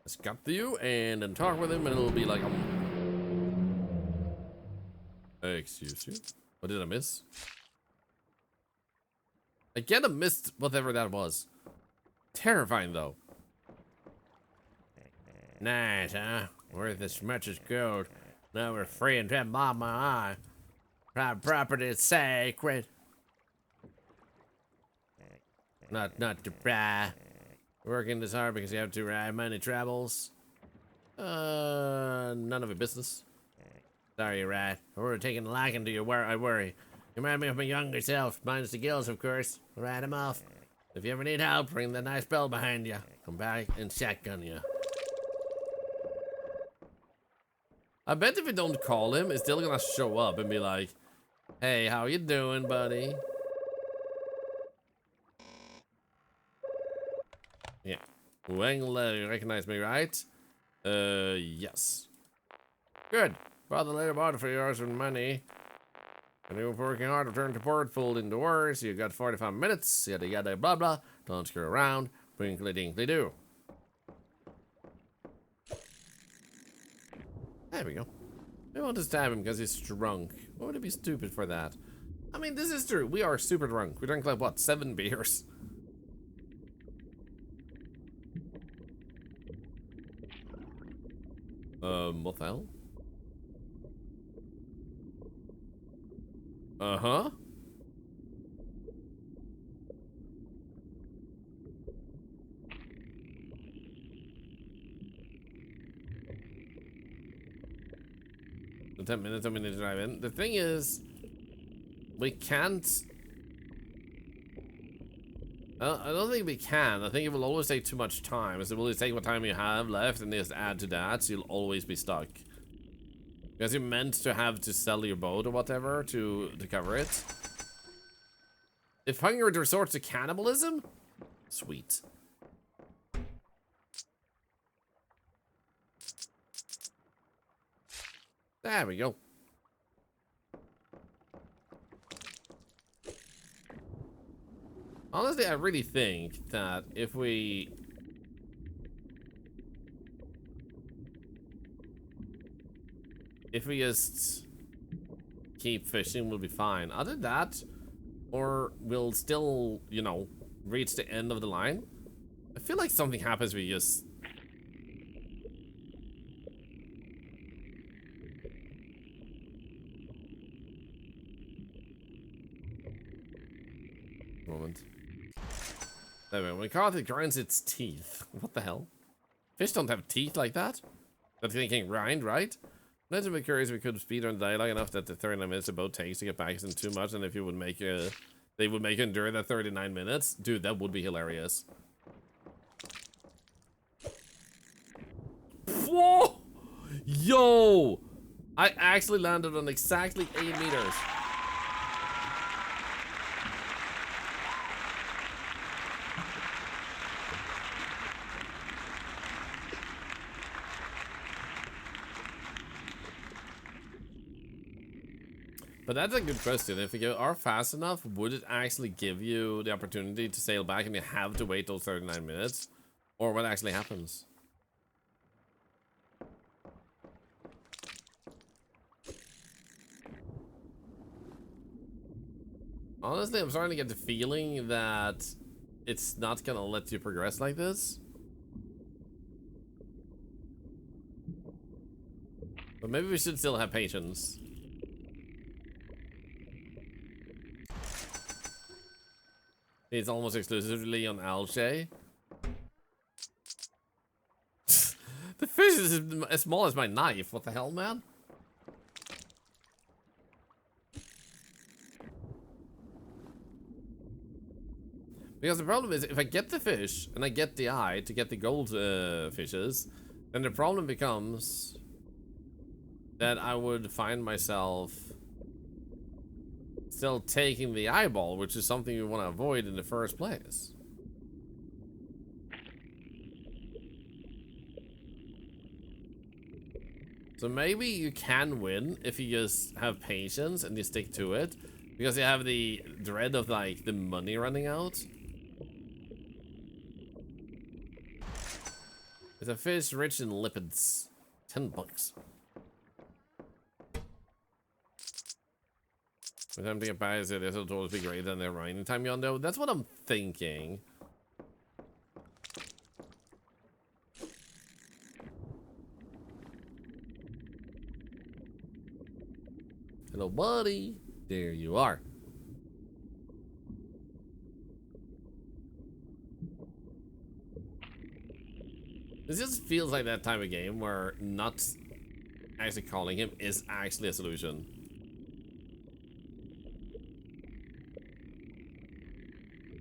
Let's cut you and then talk with him, and it'll be like, excuse you. What did I miss? Again, I missed whatever that was. Terrifying, though. Nice, huh? Worth as much as gold. Now we're free and trapped by my eye. Private property is sacred. Not to pry. Working this hard because you have to ride money travels. None of your business. Sorry, you're right. We're taking a liking to you. I worry. You remind me of my younger self, minus the gills, of course. Ride him off. If you ever need help, ring the nice bell behind you. Come back and shotgun you. I bet if we don't call him, it's still gonna show up and be like, hey, how you doing, buddy? Yeah. Wang recognize me, right? Yes. Good. Brought the later bought for yours and money. And you were working hard to turn to port, full indoors. You got 45 minutes, yada yada blah blah. Don't screw around. Twinkly dinkly do. There we go. I want to stab him because he's drunk. Why would it be stupid for that? I mean, this is true. We are super drunk. We drank like, what, 7 beers? What the hell? Uh-huh. The 10 minutes, we need to drive in. The thing is, we can't. I don't think we can. I think it will always take too much time. So it will always take what time you have left and just add to that, so you'll always be stuck. Because you're meant to have to sell your boat or whatever to cover it. If hunger resorts to cannibalism? Sweet. There we go. Honestly, I really think that if we just keep fishing, we'll be fine. Other than that, or we'll still, you know, reach the end of the line. I feel like something happens we just moment. There we go. When Carthy grinds its teeth. What the hell? Fish don't have teeth like that. But thinking grind, right? Let's be curious if we could speedrun dialogue enough that the 39 minutes the boat takes to get back isn't too much, and if you would make they would make it endure that 39 minutes. Dude, that would be hilarious. Whoa! Yo! I actually landed on exactly 8 meters. But that's a good question. If you are fast enough, would it actually give you the opportunity to sail back and you have to wait those 39 minutes? Or what actually happens? Honestly, I'm starting to get the feeling that it's not gonna let you progress like this. But maybe we should still have patience. It's almost exclusively on Algae. The fish is as small as my knife. What the hell, man? Because the problem is, if I get the fish and I get the eye to get the gold fishes, then the problem becomes that I would find myself still taking the eyeball, which is something you want to avoid in the first place. So maybe you can win if you just have patience and you stick to it, because you have the dread of like the money running out. It's a fish rich in lipids. $10. By the time to get back, this will always be greater than their running time, Yondo. That's what I'm thinking. Hello, buddy. There you are. This just feels like that type of game where not actually calling him is actually a solution.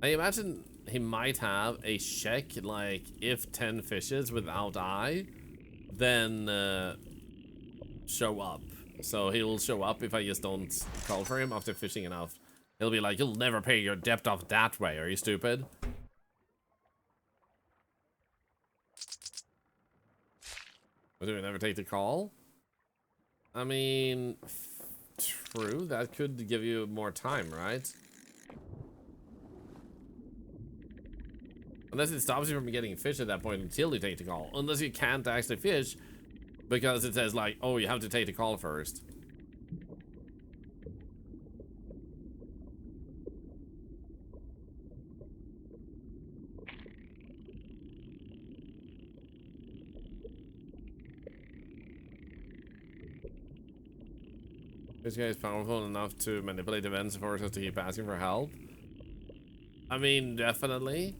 I imagine he might have a check, like, if 10 fishes without eye, then show up. So he'll show up if I just don't call for him after fishing enough. He'll be like, you'll never pay your debt off that way, are you stupid? But do we never take the call? I mean, true, that could give you more time, right? Unless it stops you from getting fish at that point until you take the call. Unless you can't actually fish. because it says like, oh, you have to take the call first. This guy is powerful enough to manipulate events and force us to keep asking for help. I mean, definitely.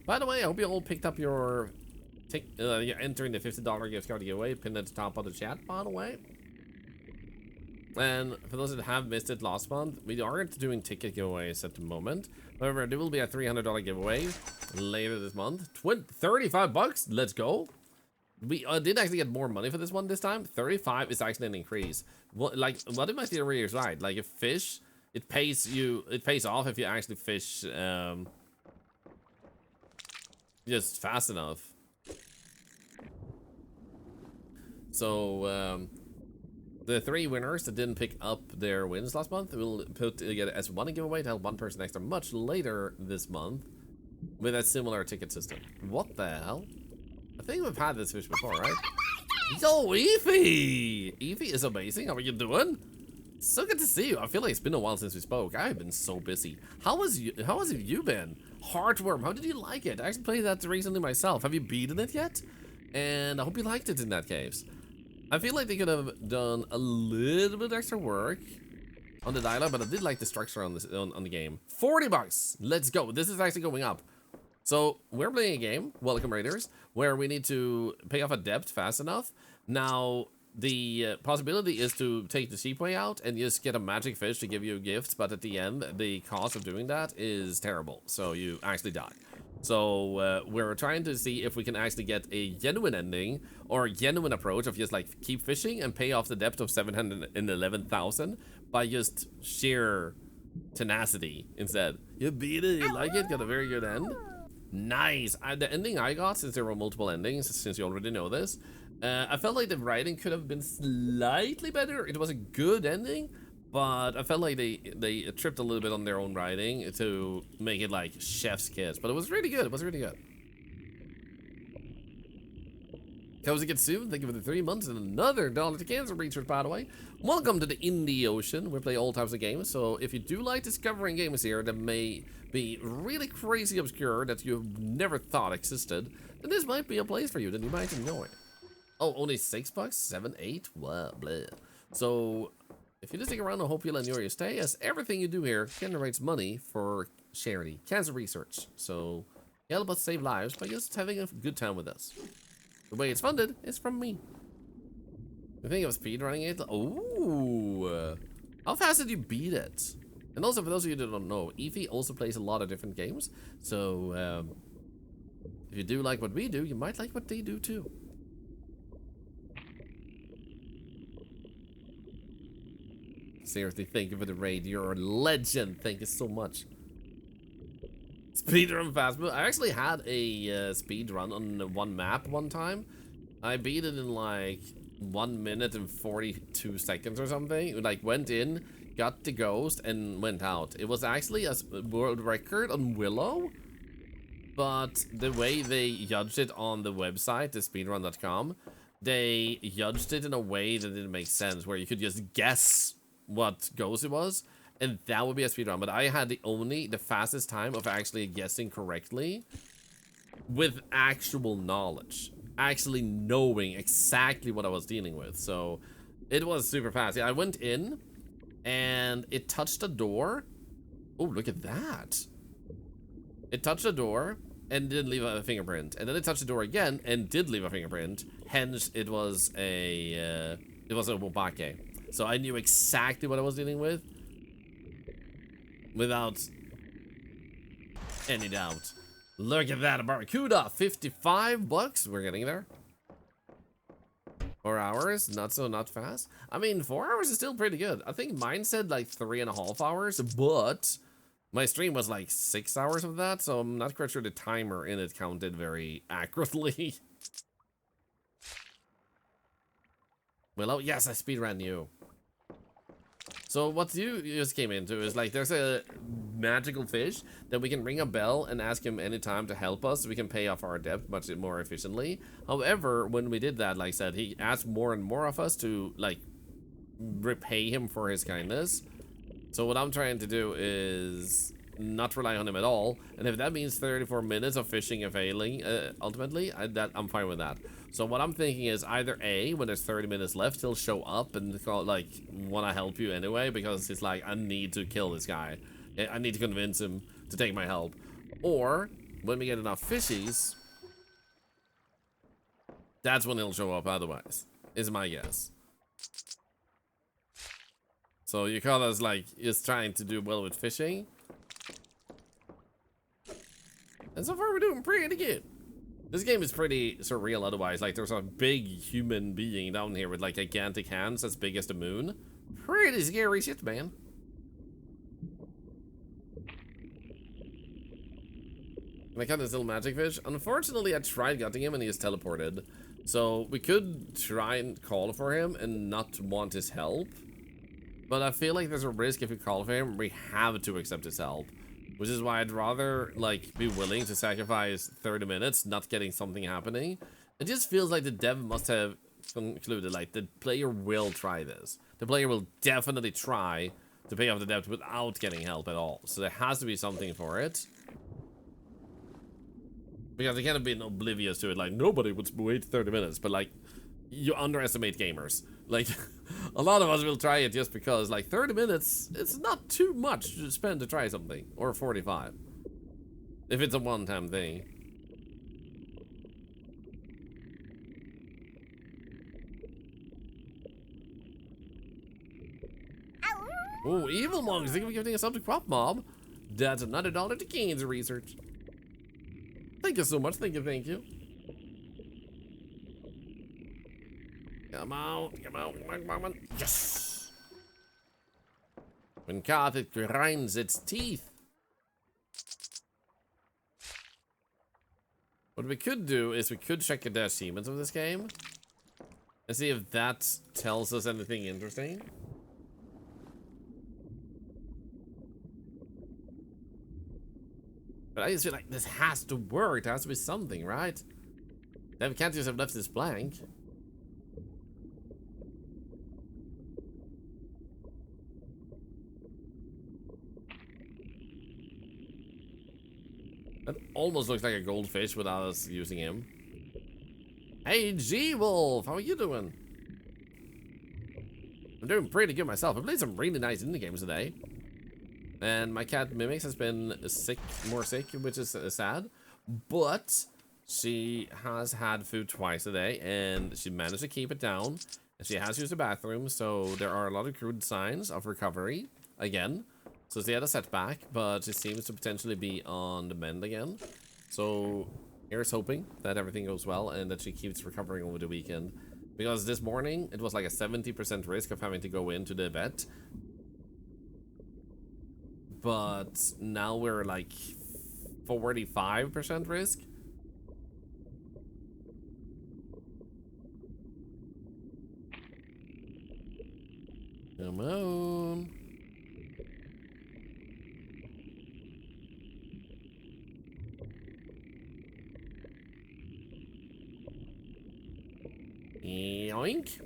By the way, I hope you all picked up your you're entering the $50 gift card giveaway pinned at the top of the chat, by the way. And for those that have missed it last month, we aren't doing ticket giveaways at the moment. However, there will be a $300 giveaway later this month. 35 bucks, let's go. We did actually get more money for this one this time. 35 is actually an increase. What if my theory is right? Like, if fish, it pays off if you actually fish just fast enough. So the 3 winners that didn't pick up their wins last month will get as one giveaway to help one person extra much later this month with a similar ticket system. What the hell? I think we've had this fish before, right? Yo, Eefy! Eefy is amazing. How are you doing? So good to see you. I feel like it's been a while since we spoke. I've been so busy. How has you been? Heartworm, how did you like it? I actually played that recently myself. Have you beaten it yet? And I hope you liked it in that case. I feel like they could have done a little bit extra work on the dialogue, but I did like the structure on this on the game. 40 bucks. Let's go. This is actually going up. So we're playing a game, Welcome Raiders, where we need to pay off a debt fast enough. Now, the possibility is to take the cheap way out and just get a magic fish to give you gifts, but at the end, the cost of doing that is terrible. So you actually die. So we're trying to see if we can actually get a genuine ending or a genuine approach of just like keep fishing and pay off the debt of 711,000 by just sheer tenacity instead. You beat it, you like it, got a very good end. Nice. The ending I got, since there were multiple endings, since you already know this, I felt like the writing could have been slightly better. It was a good ending, but I felt like they tripped a little bit on their own writing to make it like chef's kiss. But it was really good. It was really good. Cozy Get Soon, thank you for the 3 months and another $1 to Cancer Research, by the way. Welcome to the Indie Ocean. We play all types of games, so if you do like discovering games here that may be really crazy obscure that you've never thought existed, then this might be a place for you that you might enjoy. Oh, only 6 bucks? 7, 8? Well, bleh. So, if you just stick around, I hope you'll enjoy your stay, as everything you do here generates money for charity, cancer research. So, help us save lives by just having a good time with us. The way it's funded is from me. I think of speedrunning it. Ooh. How fast did you beat it? And also, for those of you that don't know, Eefy also plays a lot of different games. So, if you do like what we do, you might like what they do too. Seriously, thank you for the raid. You're a legend. Thank you so much. Speedrun fast. I actually had a speedrun on one map one time. I beat it in like 1 minute and 42 seconds or something. Like went in, got the ghost, and went out. It was actually a world record on Willow, but the way they judged it on the website, the speedrun.com, they judged it in a way that didn't make sense, where you could just guess what ghost it was, and that would be a speedrun. But I had the fastest time of actually guessing correctly with actual knowledge, actually knowing exactly what I was dealing with. So it was super fast. Yeah, I went in and it touched a door. Oh, look at that. It touched a door and didn't leave a fingerprint, and then it touched the door again and did leave a fingerprint. Hence, it was a wobake. So I knew exactly what I was dealing with without any doubt. Look at that, a barracuda, 55 bucks. We're getting there. 4 hours, not fast. I mean, 4 hours is still pretty good. I think mine said like 3.5 hours, but my stream was like 6 hours of that, so I'm not quite sure the timer in it counted very accurately. Willow, yes, I speedran you. So what you just came into is like there's a magical fish that we can ring a bell and ask him anytime to help us. So we can pay off our debt much more efficiently. However, when we did that, like I said, he asked more and more of us to like repay him for his kindness. So what I'm trying to do is not rely on him at all, and if that means 34 minutes of fishing and failing, ultimately, I'm fine with that. So what I'm thinking is either A, when there's 30 minutes left, he'll show up and call, like, want to help you anyway, because it's like, I need to kill this guy. I need to convince him to take my help. Or, when we get enough fishies, that's when he'll show up otherwise, is my guess. So Yukata's like, is trying to do well with fishing. And so far we're doing pretty good. This game is pretty surreal otherwise. Like there's a big human being down here with like gigantic hands as big as the moon. Pretty scary shit, man. And I got this little magic fish. Unfortunately, I tried getting him and he is teleported. So we could try and call for him and not want his help. But I feel like there's a risk if we call for him, we have to accept his help. Which is why I'd rather, like, be willing to sacrifice 30 minutes not getting something happening. It just feels like the dev must have concluded, like, the player will try this. The player will definitely try to pay off the debt without getting help at all. So there has to be something for it. Because they can't have been oblivious to it, like, nobody would wait 30 minutes, but, like, you underestimate gamers. Like, a lot of us will try it just because, like, 30 minutes, it's not too much to spend to try something. Or 45. If it's a one-time thing. Oh, evil monks, think of giving us up to Crop Mob. That's another $1 to Keen's research. Thank you so much, thank you. Come on, come on. Yes! When caught, it grinds its teeth. What we could do is we could check the achievements of this game and see if that tells us anything interesting. But I just feel like this has to work. There has to be something, right? Then we can't just have left this blank. That almost looks like a goldfish without us using him. Hey, G-Wolf, how are you doing? I'm doing pretty good myself. I played some really nice indie games today. And my cat Mimix has been sick, more sick, which is sad. But she has had food twice a day, and she managed to keep it down. And she has used the bathroom, so there are a lot of crude signs of recovery again. So she had a setback, but she seems to potentially be on the mend again. So here's hoping that everything goes well and that she keeps recovering over the weekend. Because this morning, it was like a 70% risk of having to go into the vet. But now we're like 45% risk. Come on. Yoink.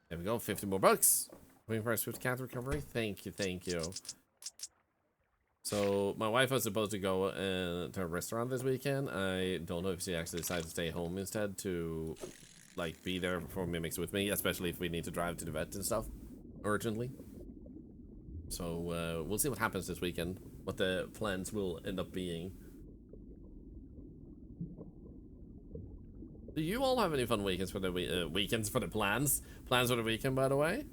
There we go, 50 more bucks. Waiting for our swift cat recovery. Thank you. So my wife was supposed to go to a restaurant this weekend. I don't know if she actually decided to stay home instead to like be there for Mimics with me, especially if we need to drive to the vet and stuff urgently. So we'll see what happens this weekend, what the plans will end up being. Do you all have any fun weekends for the weekends for the plans? Plans for the weekend, by the way?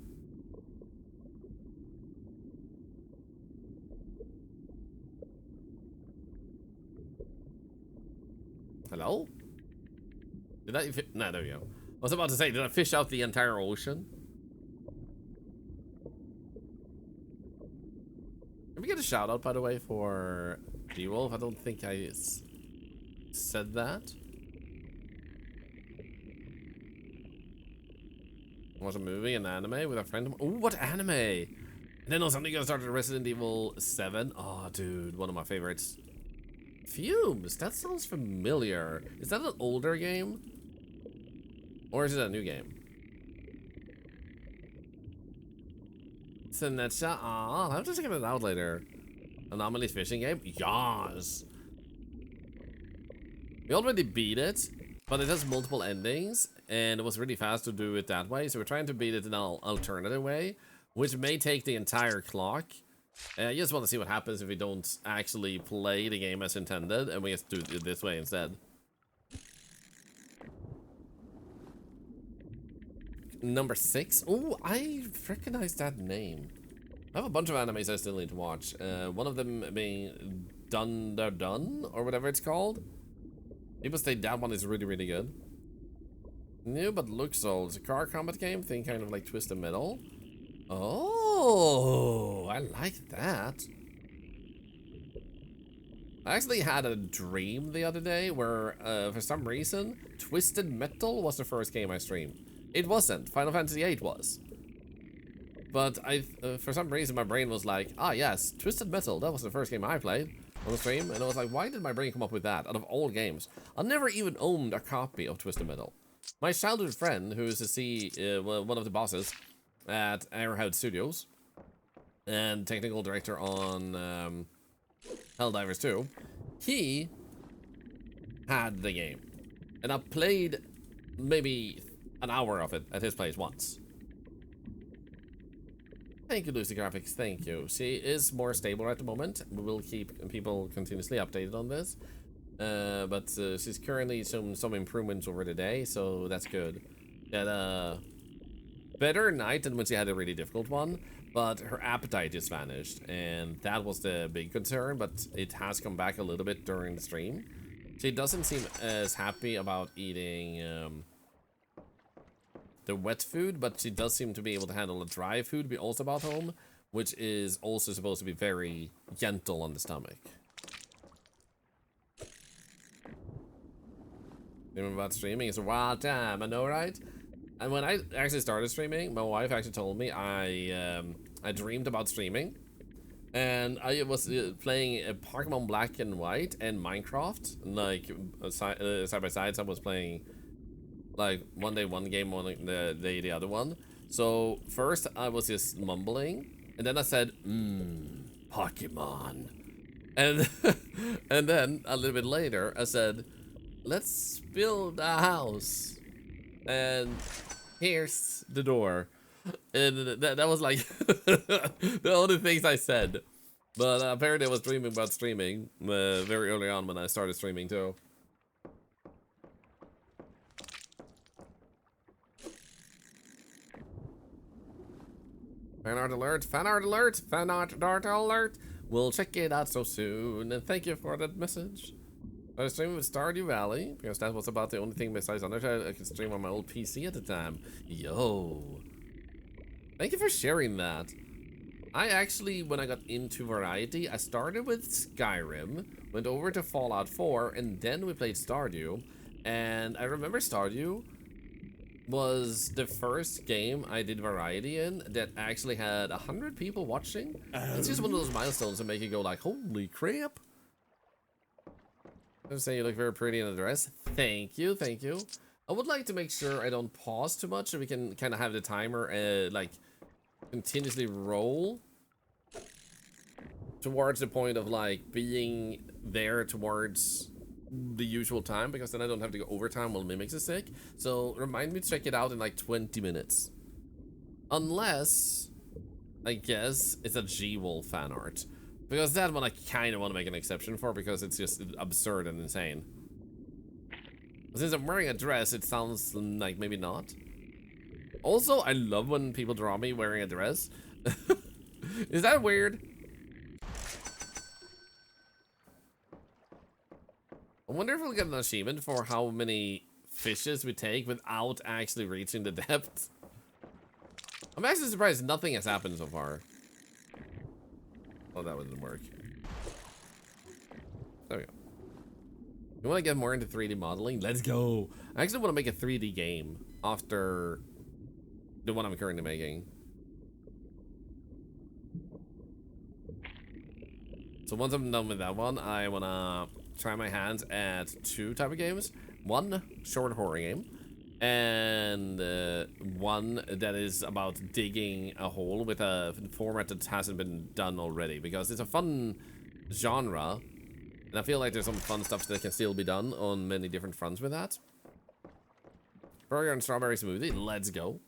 Hello? Did I? No, there we go. I was about to say, did I fish out the entire ocean? Can we get a shout out, by the way, for D-Wolf? I don't think I said that. Watch a movie, an anime with a friend. Oh, what anime? And then on Sunday, I started Resident Evil 7. Oh, dude, one of my favorites. Fumes, that sounds familiar. Is that an older game? Or is it a new game? Sinetcha, I'll have to check it out later. Anomaly fishing game? Yas. We already beat it, but it has multiple endings, and it was really fast to do it that way, so we're trying to beat it in an alternative way, which may take the entire clock. I just want to see what happens if we don't actually play the game as intended, and we just do it this way instead. Number 6? Oh, I recognize that name. I have a bunch of animes I still need to watch. One of them being Dun Dun Dun, or whatever it's called. People say that one is really, really good. New but looks old. It's a car combat game, thing kind of like Twisted Metal. Oh, I like that. I actually had a dream the other day where, for some reason, Twisted Metal was the first game I streamed. It wasn't. Final Fantasy VIII was. But for some reason, my brain was like, ah, yes, Twisted Metal. That was the first game I played on the stream. And I was like, why did my brain come up with that out of all games? I never even owned a copy of Twisted Metal. My childhood friend, who is one of the bosses at Arrowhead Studios and technical director on Helldivers 2, he had the game. And I played maybe an hour of it at his place once. Thank you, Lucy Graphics. Thank you. She is more stable at the moment. We will keep people continuously updated on this. But she's currently some improvements over the day, so that's good. Had a better night than when she had a really difficult one, but her appetite just vanished, and that was the big concern, but it has come back a little bit during the stream. She doesn't seem as happy about eating the wet food, but she does seem to be able to handle the dry food we also brought home, which is also supposed to be very gentle on the stomach. Remember about streaming? It's a wild time, I know, right? And when I actually started streaming, my wife actually told me I dreamed about streaming, and I was playing Pokemon Black and White and Minecraft, like side by side. So I was playing like one day one game, one day the other one. So first I was just mumbling, and then I said, Pokemon, and and then a little bit later I said, let's build a house, and here's the door. And that was like the only things I said. But apparently I was dreaming about streaming very early on when I started streaming too. Fan art alert, fan art alert, fan art alert. We'll check it out so soon, and thank you for that message. I was streaming with Stardew Valley, because that was about the only thing besides Undertale I could stream on my old PC at the time. Yo. Thank you for sharing that. I actually, when I got into variety, I started with Skyrim, went over to Fallout 4, and then we played Stardew. And I remember Stardew was the first game I did variety in that actually had 100 people watching. It's just one of those milestones that make you go like, holy crap. I'm saying you look very pretty in the dress. Thank you, thank you. I would like to make sure I don't pause too much so we can kind of have the timer like continuously roll towards the point of like being there towards the usual time, because then I don't have to go overtime while Mimics is sick. So remind me to check it out in like 20 minutes. Unless, I guess, it's a G-Wolf fan art. Because that one I kind of want to make an exception for, because it's just absurd and insane. Since I'm wearing a dress, it sounds like maybe not. Also, I love when people draw me wearing a dress. Is that weird? I wonder if we'll get an achievement for how many fishes we take without actually reaching the depth. I'm actually surprised nothing has happened so far. Oh, that wouldn't work. There we go. You want to get more into 3D modeling? Let's go. I actually want to make a 3D game after The one I'm currently making. So once I'm done with that one, I wanna try my hands at 2 type of games. One short horror game, and one that is about digging a hole with a format that hasn't been done already, because it's a fun genre, and I feel like there's some fun stuff that can still be done on many different fronts with that. Burger and strawberry smoothie, let's go.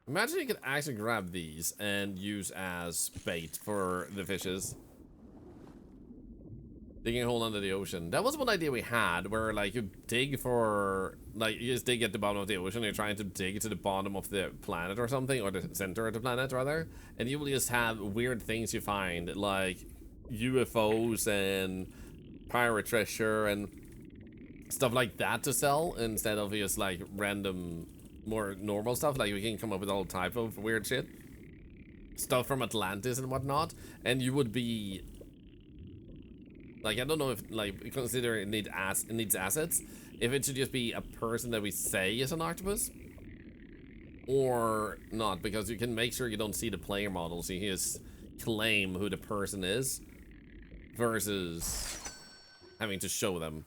Imagine you could actually grab these and use as bait for the fishes. Digging a hole under the ocean. That was one idea we had, where like you dig for, like you just dig at the bottom of the ocean, you're trying to dig to the bottom of the planet or something, or the center of the planet rather, and you will just have weird things you find, like UFOs and pirate treasure and stuff like that to sell, instead of just like random more normal stuff. Like we can come up with all type of weird shit, stuff from Atlantis and whatnot, and you would be like, I don't know if, like, consider it needs assets, if it should just be a person that we say is an octopus or not, because you can make sure you don't see the player models, you just claim who the person is versus having to show them.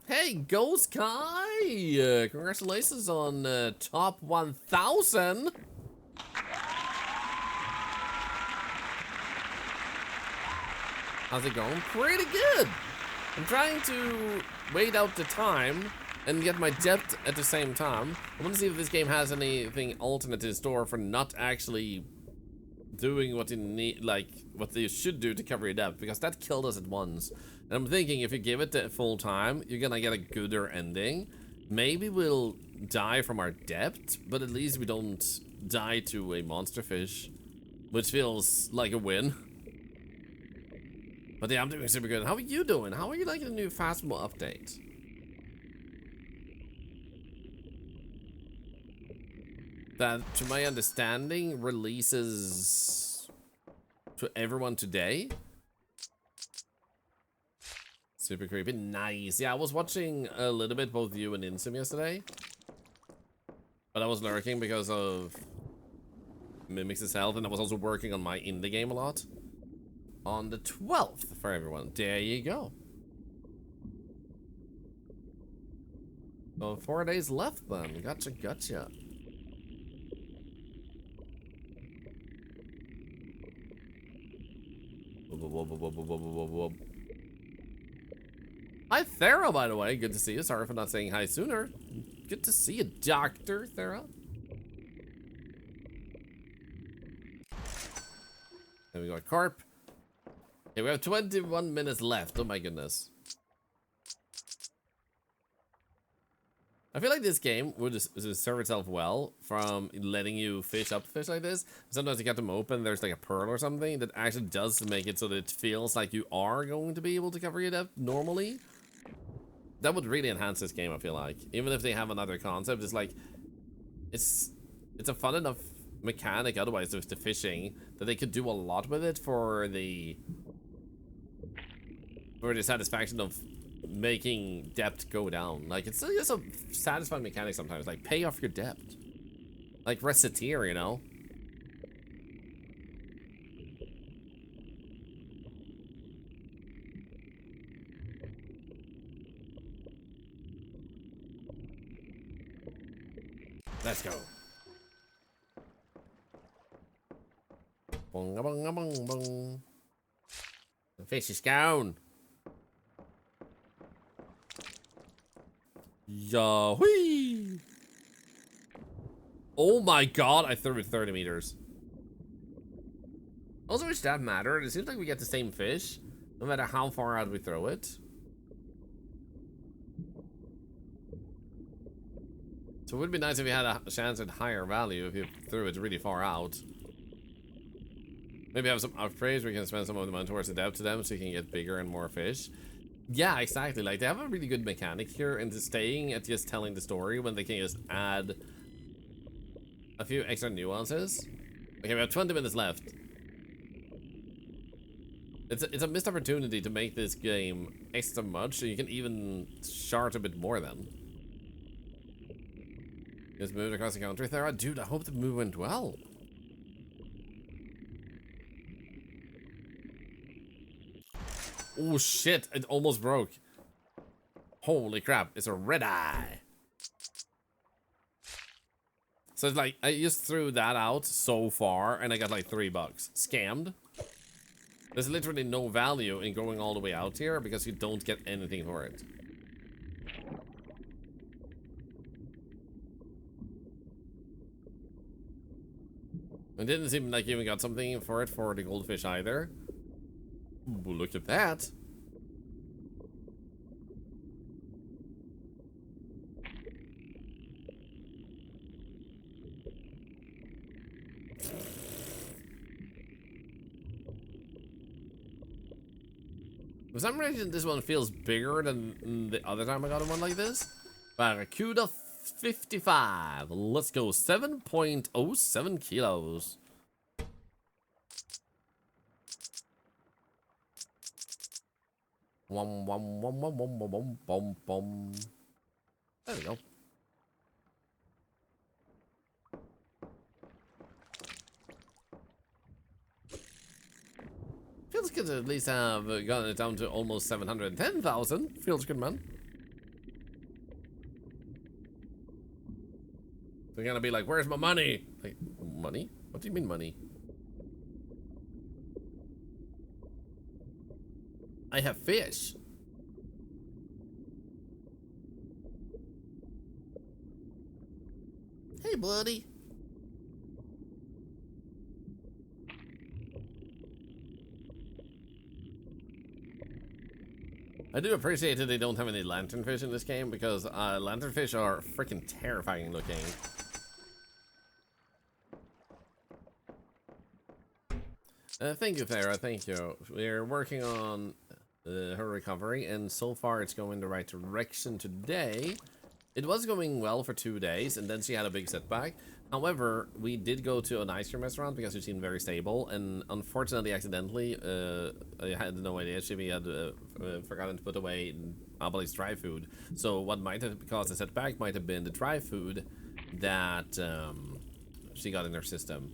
Hey, Ghost Kai! Congratulations on top 1000! How's it going? Pretty good! I'm trying to wait out the time and get my depth at the same time. I want to see if this game has anything alternate in store for not actually doing what you need, like what they should do to cover your depth, because that killed us at once. And I'm thinking if you give it the full time, you're gonna get a gooder ending. Maybe we'll die from our depth, but at least we don't die to a monster fish, which feels like a win. But yeah, I'm doing super good. How are you doing? How are you liking the new Fastball update? That, to my understanding, releases to everyone today. Super creepy. Nice. Yeah, I was watching a little bit both you and Insum yesterday, but I was lurking because of Mimix's health, and I was also working on my indie game a lot. On the 12th for everyone. There you go. So 4 days left then. Gotcha, gotcha. Hi, Thera, by the way. Good to see you. Sorry for not saying hi sooner. Good to see you, Dr. Thera. There we go, carp. Okay, we have 21 minutes left. Oh my goodness. I feel like this game would serve itself well from letting you fish up fish like this. Sometimes you get them open, there's like a pearl or something that actually does make it so that it feels like you are going to be able to cover your depth normally. That would really enhance this game, I feel like. Even if they have another concept, it's like, it's a fun enough mechanic otherwise with the fishing that they could do a lot with it for the satisfaction of making depth go down. Like, it's just a satisfying mechanic sometimes. Like, pay off your depth. Like Reciteer, you know? Let's go. Bong, bong, bong, bong. The fish is gone. Yahoo! Oh my god, I threw it 30 meters. Also, which that matter? It seems like we get the same fish, no matter how far out we throw it. So it would be nice if you had a chance at higher value if you threw it really far out. Maybe have some upgrades where you can spend some of the money towards the depth to them so you can get bigger and more fish. Yeah, exactly. Like, they have a really good mechanic here into staying at just telling the story when they can just add a few extra nuances. Okay, we have 20 minutes left. It's a missed opportunity to make this game extra much, so you can even chart a bit more then. Just moved across the country there. Dude, I hope the move went well. Oh shit, it almost broke. Holy crap, it's a red eye. So it's like, I just threw that out so far and I got like $3. Scammed. There's literally no value in going all the way out here because you don't get anything for it. It didn't seem like you even got something for it for the goldfish either. Ooh, look at that. For some reason, this one feels bigger than the other time I got one like this. Barracuda 55. Let's go. 7.07 kilos. Wum, wum, wum, wum, wum, wum, wum, bum, bum. There we go. Feels good to at least have gotten it down to almost 710,000. Feels good, man. They're gonna be like, where's my money? Like, money? What do you mean money? I have fish. Hey, buddy. I do appreciate that they don't have any lanternfish in this game because lanternfish are freaking terrifying looking. Thank you, Thera. Thank you. We're working on her recovery, and so far it's going the right direction today. It was going well for 2 days, and then she had a big setback. However, we did go to an ice cream restaurant because she seemed very stable, and unfortunately, accidentally, I had no idea she had forgotten to put away Abelay's dry food. So what might have caused the setback might have been the dry food that she got in her system.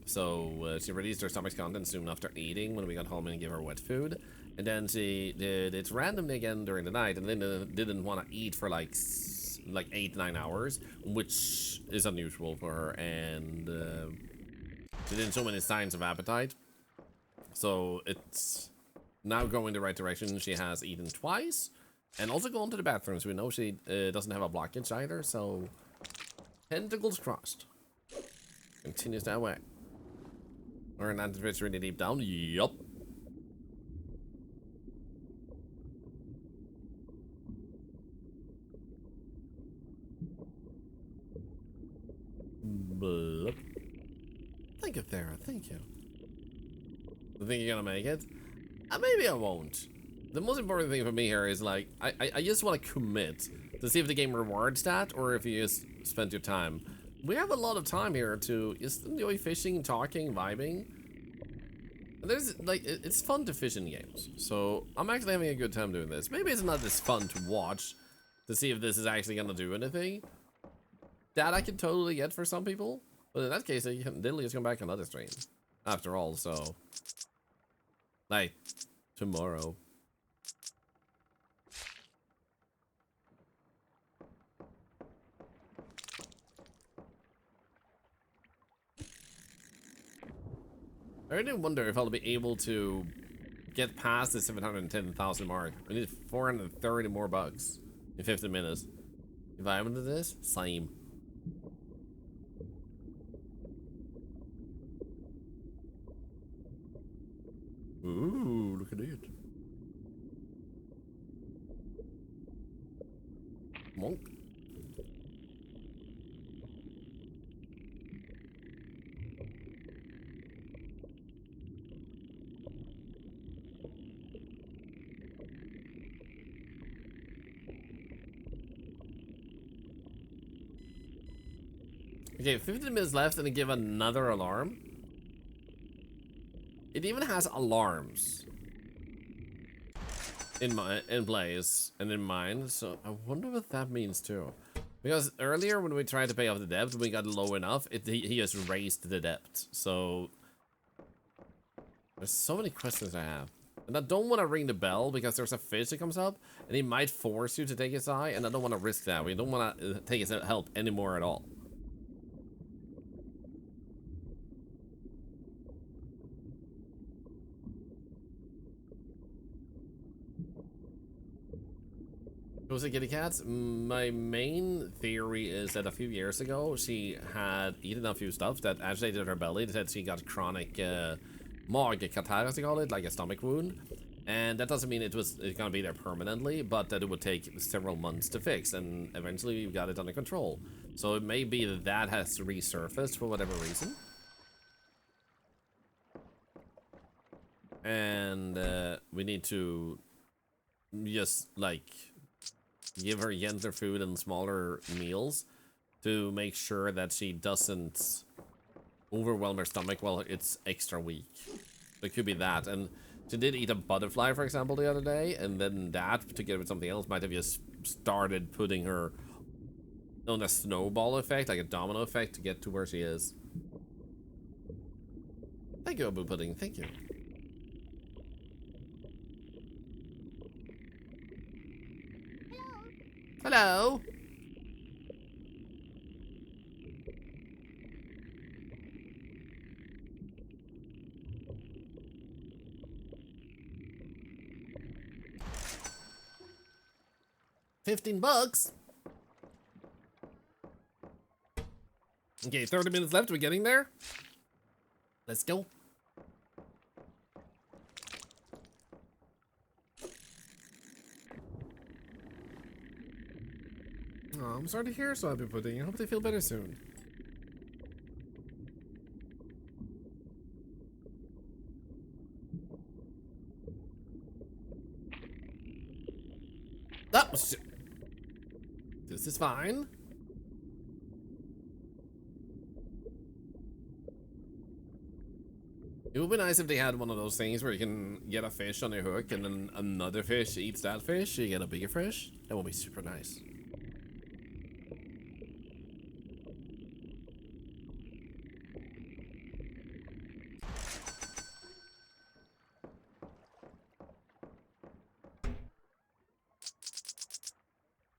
So she released her stomach's contents soon after eating when we got home and gave her wet food. And then she did it randomly again during the night and then didn't want to eat for like 8-9 hours, which is unusual for her. And she didn't show many signs of appetite. So it's now going the right direction. She has eaten twice and also gone to the bathroom. So we know she doesn't have a blockage either. So tentacles crossed. Continues that way. Or an antivirus really deep down. Yup. Blup. Thank you, Thera. Thank you. I think you're gonna make it? Maybe I won't. The most important thing for me here is like, I just want to commit to see if the game rewards that or if you just spent your time. We have a lot of time here to just enjoy fishing, talking, vibing. And there's like, it's fun to fish in games. So I'm actually having a good time doing this. Maybe it's not as fun to watch to see if this is actually gonna do anything. That I can totally get for some people. But in that case, I can literally just come back on another stream. After all, so. Like, tomorrow. I really wonder if I'll be able to get past the 710,000 mark. We need 430 more bucks in 15 minutes. If I haven't done this, same. Ooh, look at it. Monk. Okay, 15 minutes left and it give another alarm. It even has alarms in place and in mine, so I wonder what that means too. Because earlier when we tried to pay off the debt, we got low enough, he just raised the debt. So there's so many questions I have. And I don't want to ring the bell because there's a fish that comes up and he might force you to take his eye, and I don't want to risk that. We don't want to take his help anymore at all. Was it kitty cats? My main theory is that a few years ago she had eaten a few stuff that agitated her belly. They said she got chronic mage catarrh, as they call it, like a stomach wound. And that doesn't mean it's gonna be there permanently, but that it would take several months to fix, and eventually we got it under control. So it may be that that has resurfaced for whatever reason. And we need to just like give her gentler food and smaller meals to make sure that she doesn't overwhelm her stomach while it's extra weak. It could be that. And she did eat a butterfly, for example, the other day, and then that, together with something else, might have just started putting her on a snowball effect, like a domino effect, to get to where she is. Thank you, Abu Pudding. Thank you. Hello. 15 bucks. Okay, 30 minutes left. We're getting there. Let's go. Oh, I'm sorry to hear so, Happy Pudding. I hope they feel better soon. Oh, shit. This is fine. It would be nice if they had one of those things where you can get a fish on your hook and then another fish eats that fish, so you get a bigger fish. That would be super nice.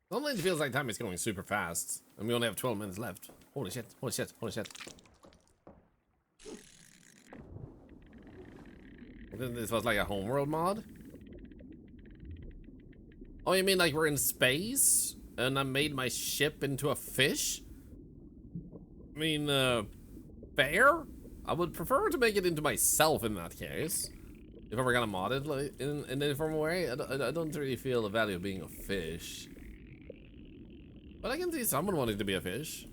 Normally it feels like time is going super fast, and we only have 12 minutes left. Holy shit, holy shit, holy shit. This was like a homeworld mod? Oh, you mean like we're in space, and I made my ship into a fish? I mean, fair? I would prefer to make it into myself in that case. If I were gonna mod it like, in any form of way, I don't really feel the value of being a fish. But I can see someone wanting to be a fish.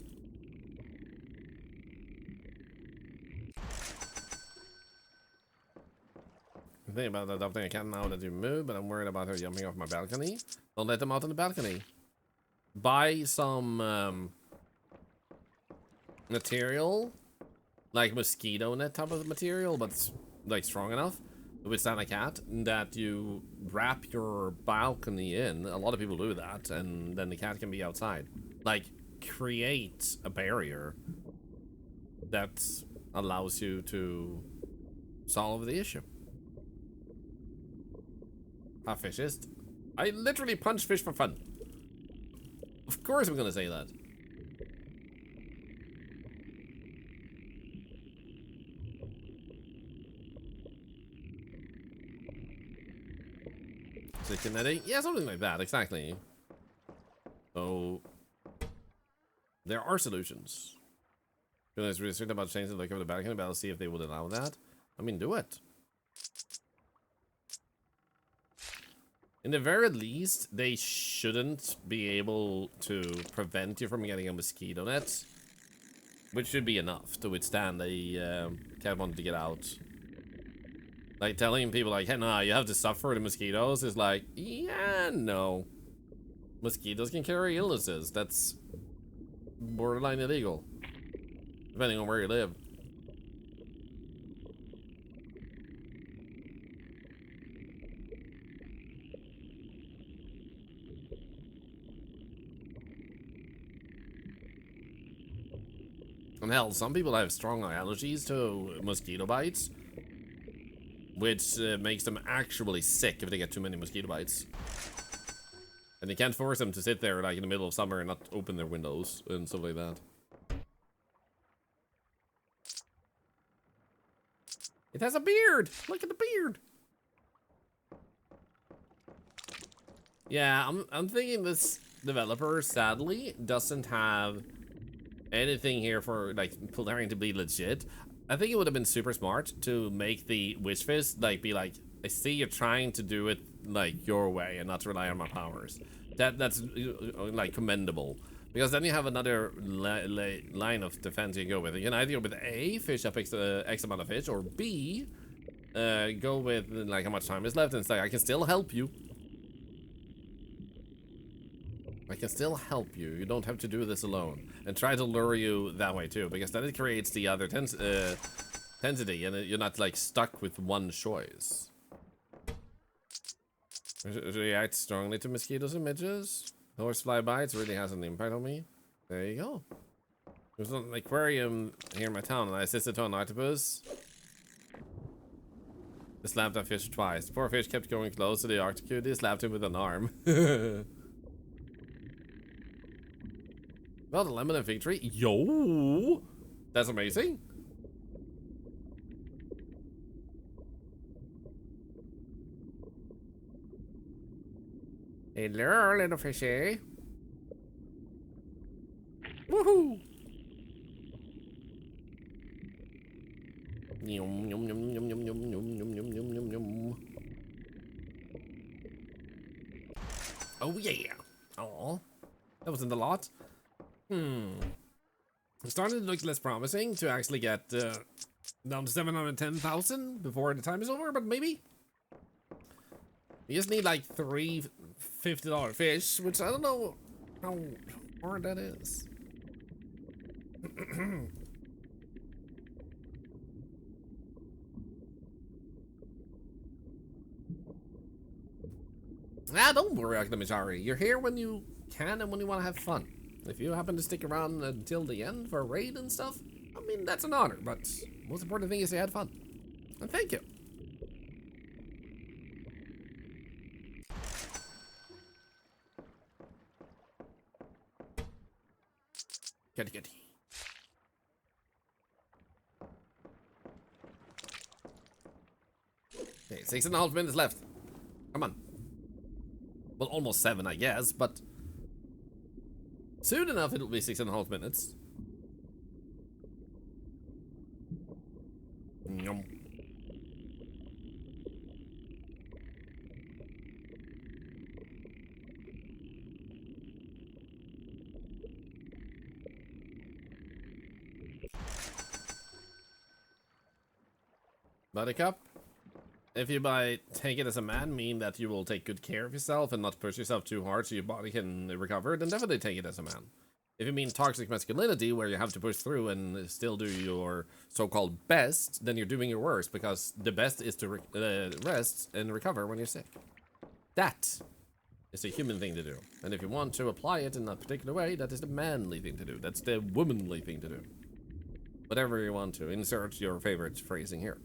I'm thinking about adopting a cat now that you move, but I'm worried about her jumping off my balcony. Don't let them out on the balcony. Buy some material, like mosquito net type of material, but like strong enough to withstand a cat, that you wrap your balcony in. A lot of people do that, and then the cat can be outside. Like, create a barrier that allows you to solve the issue. A fishist? I literally punch fish for fun. Of course I'm gonna say that. Is it kinetic? Yeah, something like that, exactly. So there are solutions. I was really certain about changing the look of the balcony, but I'll see if they would allow that. I mean, do it. In the very least, they shouldn't be able to prevent you from getting a mosquito net, which should be enough to withstand a cat wanting to get out. Like, telling people like, hey, no, you have to suffer the mosquitoes is like, yeah, no. Mosquitoes can carry illnesses. That's borderline illegal. depending on where you live. And hell, some people have strong allergies to mosquito bites, which makes them actually sick if they get too many mosquito bites. And you can't force them to sit there like in the middle of summer and not open their windows and stuff like that. It has a beard! Look at the beard! Yeah, I'm thinking this developer, sadly, doesn't have anything here for, like, trying to be legit. I think it would have been super smart to make the wish fist, like, be like, I see you're trying to do it, like, your way and not to rely on my powers. That's like, commendable. Because then you have another line of defense you can go with. You can either go with A, fish up X amount of fish, or B, go with, like, how much time is left and say, I can still help you. I can still help you. You don't have to do this alone. And try to lure you that way too, because then it creates the other tensity, and you're not like stuck with one choice. React strongly to mosquitoes and midges. Horsefly bites really has an impact on me. There you go. There's an aquarium here in my town, and I assisted to an octopus. I slapped that fish twice. The poor fish kept going close to the octopus. He slapped him with an arm. Well, the lemon and fig tree. Yo! That's amazing. Hello, little fishy. Woohoo! Yum, yum, yum, yum, yum, yum, yum, yum, yum, yum, yum, yum. Oh, yeah. Oh, that wasn't a lot. It's starting to look less promising to actually get down to 710,000 before the time is over, but maybe. You just need like 3 $50 fish, which I don't know how hard that is. Don't worry, Akademishari. You're here when you can and when you want to have fun. If you happen to stick around until the end for a raid and stuff, I mean, that's an honor, but most important thing is you had fun. And thank you. Good. Okay, 6.5 minutes left. Come on. Well, almost 7, I guess, but soon enough it'll be 6.5 minutes. Yum. Buttercup, if you by take it as a man mean that you will take good care of yourself and not push yourself too hard so your body can recover, then definitely take it as a man. If you mean toxic masculinity, where you have to push through and still do your so-called best, then you're doing your worst, because the best is to rest and recover when you're sick. That is a human thing to do. And if you want to apply it in a particular way, that is the manly thing to do. That's the womanly thing to do. Whatever you want to. Insert your favorite phrasing here.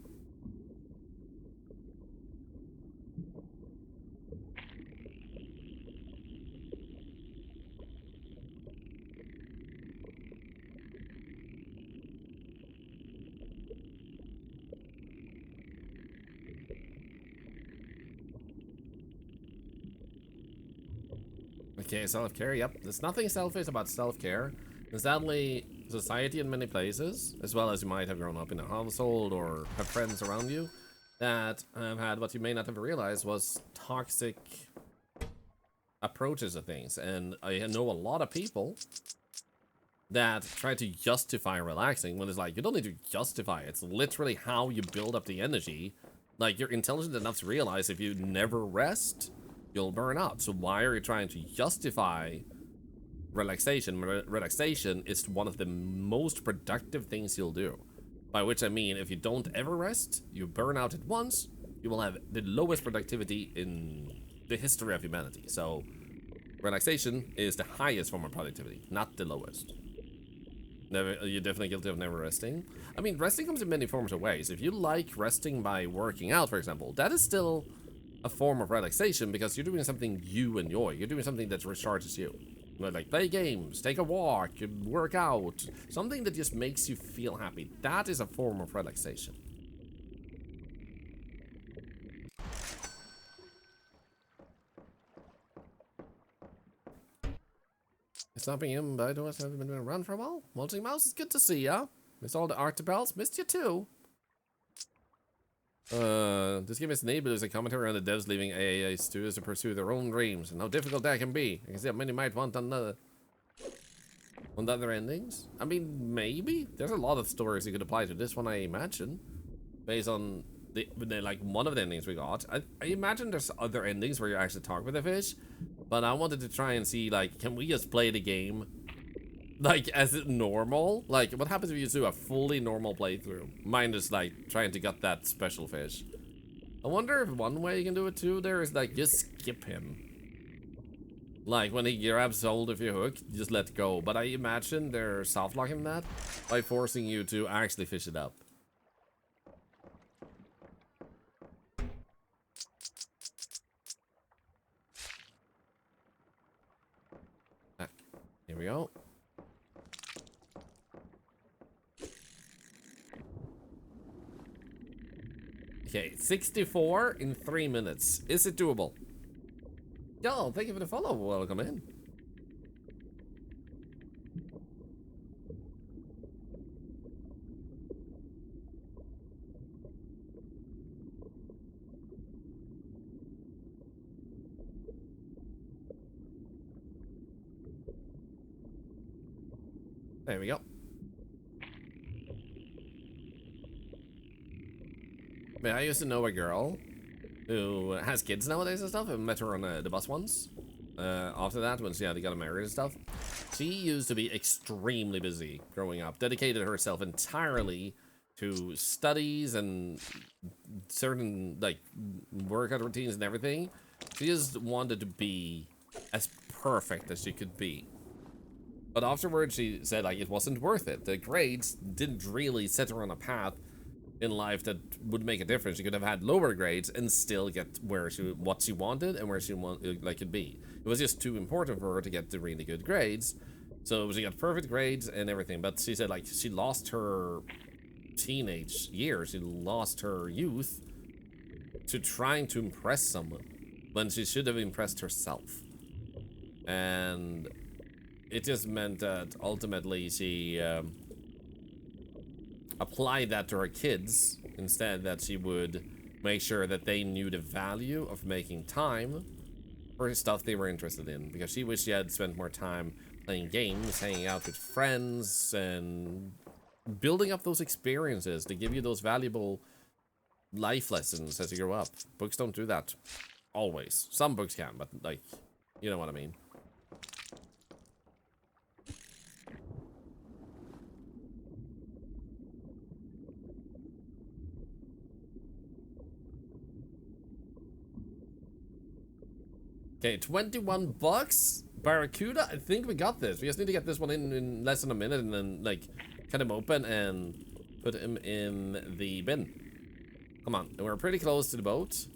Okay, self-care, yep. There's nothing selfish about self-care. And sadly, society in many places, as well as you might have grown up in a household or have friends around you, that have had what you may not have realized was toxic approaches to things. And I know a lot of people that try to justify relaxing when it's like, you don't need to justify it. It's literally how you build up the energy. Like, you're intelligent enough to realize if you never rest, you'll burn out. So why are you trying to justify relaxation. Relaxation is one of the most productive things you'll do. By which I mean, if you don't ever rest, you burn out at once, you will have the lowest productivity in the history of humanity. So, relaxation is the highest form of productivity, not the lowest. You're definitely guilty of never resting. I mean, resting comes in many forms of ways. If you like resting by working out, for example, that is still a form of relaxation because you're doing something you enjoy. You're doing something that recharges you. Like play games, take a walk, work out. Something that just makes you feel happy. That is a form of relaxation. Stopping him by doors haven't been around for a while. Molting Mouse, it's good to see ya. Missed all the articles, missed you too. This game is enabled as a commentary on the devs leaving AAA studios to pursue their own dreams and how difficult that can be. I can see how many might want another. Want other endings? I mean, maybe. There's a lot of stories you could apply to this one, I imagine. Based on the like one of the endings we got. I imagine there's other endings where you actually talk with the fish. But I wanted to try and see, like, can we just play the game like as normal? Like, what happens if you do a fully normal playthrough? Mine is like trying to get that special fish. I wonder if one way you can do it too there is like just skip him. Like when he grabs hold of your hook, just let go. But I imagine they're soft locking that by forcing you to actually fish it up. Here we go. Okay, 64 in 3 minutes. Is it doable? Yo, thank you for the follow. Welcome in. There we go. I mean, I used to know a girl who has kids nowadays and stuff. I met her on the bus once. After that, when she got married and stuff, she used to be extremely busy growing up. Dedicated herself entirely to studies and certain like workout routines and everything. She just wanted to be as perfect as she could be. But afterwards, she said like it wasn't worth it. The grades didn't really set her on a path in life that would make a difference. She could have had lower grades and still get what she wanted and where she could be. It was just too important for her to get the really good grades. So she got perfect grades and everything. But she said like she lost her teenage years. She lost her youth to trying to impress someone when she should have impressed herself. And it just meant that ultimately she applied that to her kids instead, that she would make sure that they knew the value of making time for stuff they were interested in, because she wished she had spent more time playing games, hanging out with friends, and building up those experiences to give you those valuable life lessons as you grow up. Books don't do that always. Some books can, but like, you know what I mean. Okay, 21 bucks. Barracuda, I think we got this. We just need to get this one in less than a minute and then, like, cut him open and put him in the bin. Come on, and we're pretty close to the boat.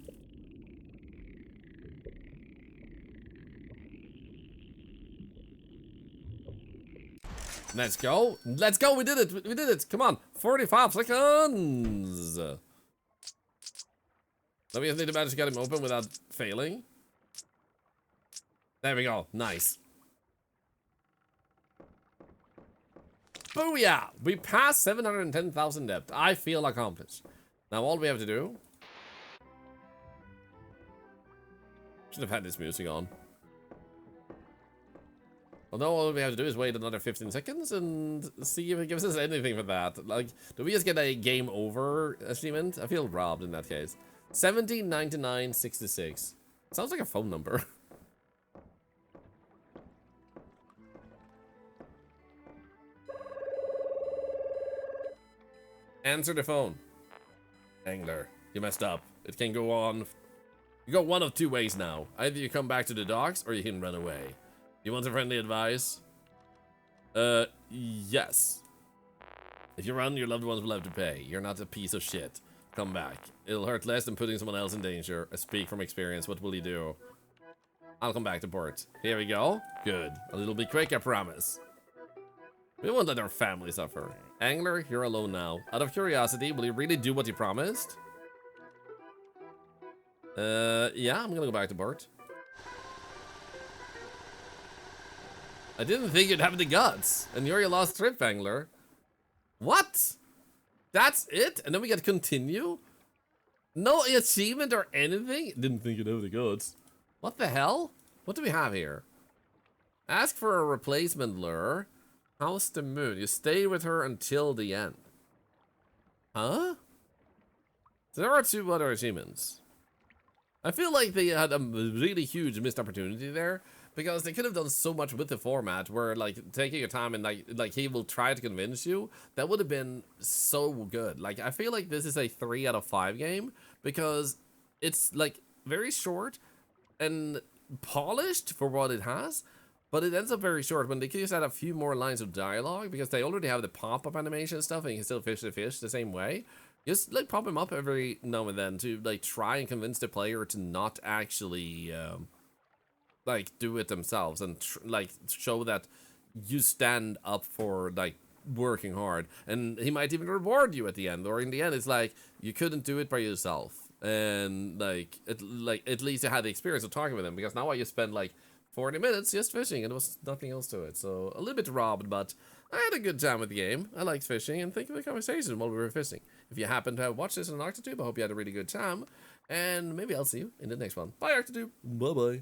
Let's go. Let's go. We did it. We did it. Come on. 45 seconds. Now we just need to manage to get him open without failing. There we go. Nice. Booyah! We passed 710,000 depth. I feel accomplished. Now all we have to do... Should have had this music on. Although all we have to do is wait another 15 seconds and see if it gives us anything for that. Like, do we just get a game over achievement? I feel robbed in that case. 709966. Sounds like a phone number. Answer the phone. Angler, you messed up. It can go on. You go one of two ways now. Either you come back to the docks or you can run away. You want some friendly advice? Yes. If you run, your loved ones will have to pay. You're not a piece of shit. Come back. It'll hurt less than putting someone else in danger. I speak from experience. What will you do? I'll come back to port. Here we go. Good. A little bit quick, I promise. We won't let our family suffer. Angler, you're alone now. Out of curiosity, will you really do what you promised? Yeah, I'm gonna go back to port. I didn't think you'd have the guts. And you're your lost trip, Angler. What? That's it? And then we get continue? No achievement or anything? Didn't think you'd have the guts. What the hell? What do we have here? Ask for a replacement lure. How's the moon? You stay with her until the end. Huh? So there are 2 other achievements. I feel like they had a really huge missed opportunity there, because they could have done so much with the format where, like, taking your time and like he will try to convince you. That would have been so good. Like, I feel like this is a 3 out of 5 game because it's like very short and polished for what it has, but it ends up very short when they could just add a few more lines of dialogue, because they already have the pop-up animation and stuff and you can still fish the fish the same way. Just like pop him up every now and then to like try and convince the player to not actually like do it themselves and like show that you stand up for like working hard, and he might even reward you at the end, or in the end it's like you couldn't do it by yourself, and like at least you had the experience of talking with him, because now I just spent like 40 minutes just fishing and there was nothing else to it. So a little bit robbed, but I had a good time with the game. I liked fishing and thinking of the conversation while we were fishing. If you happen to have watched this on Arctotube, I hope you had a really good time, and maybe I'll see you in the next one. Bye, Arctotube. Bye bye.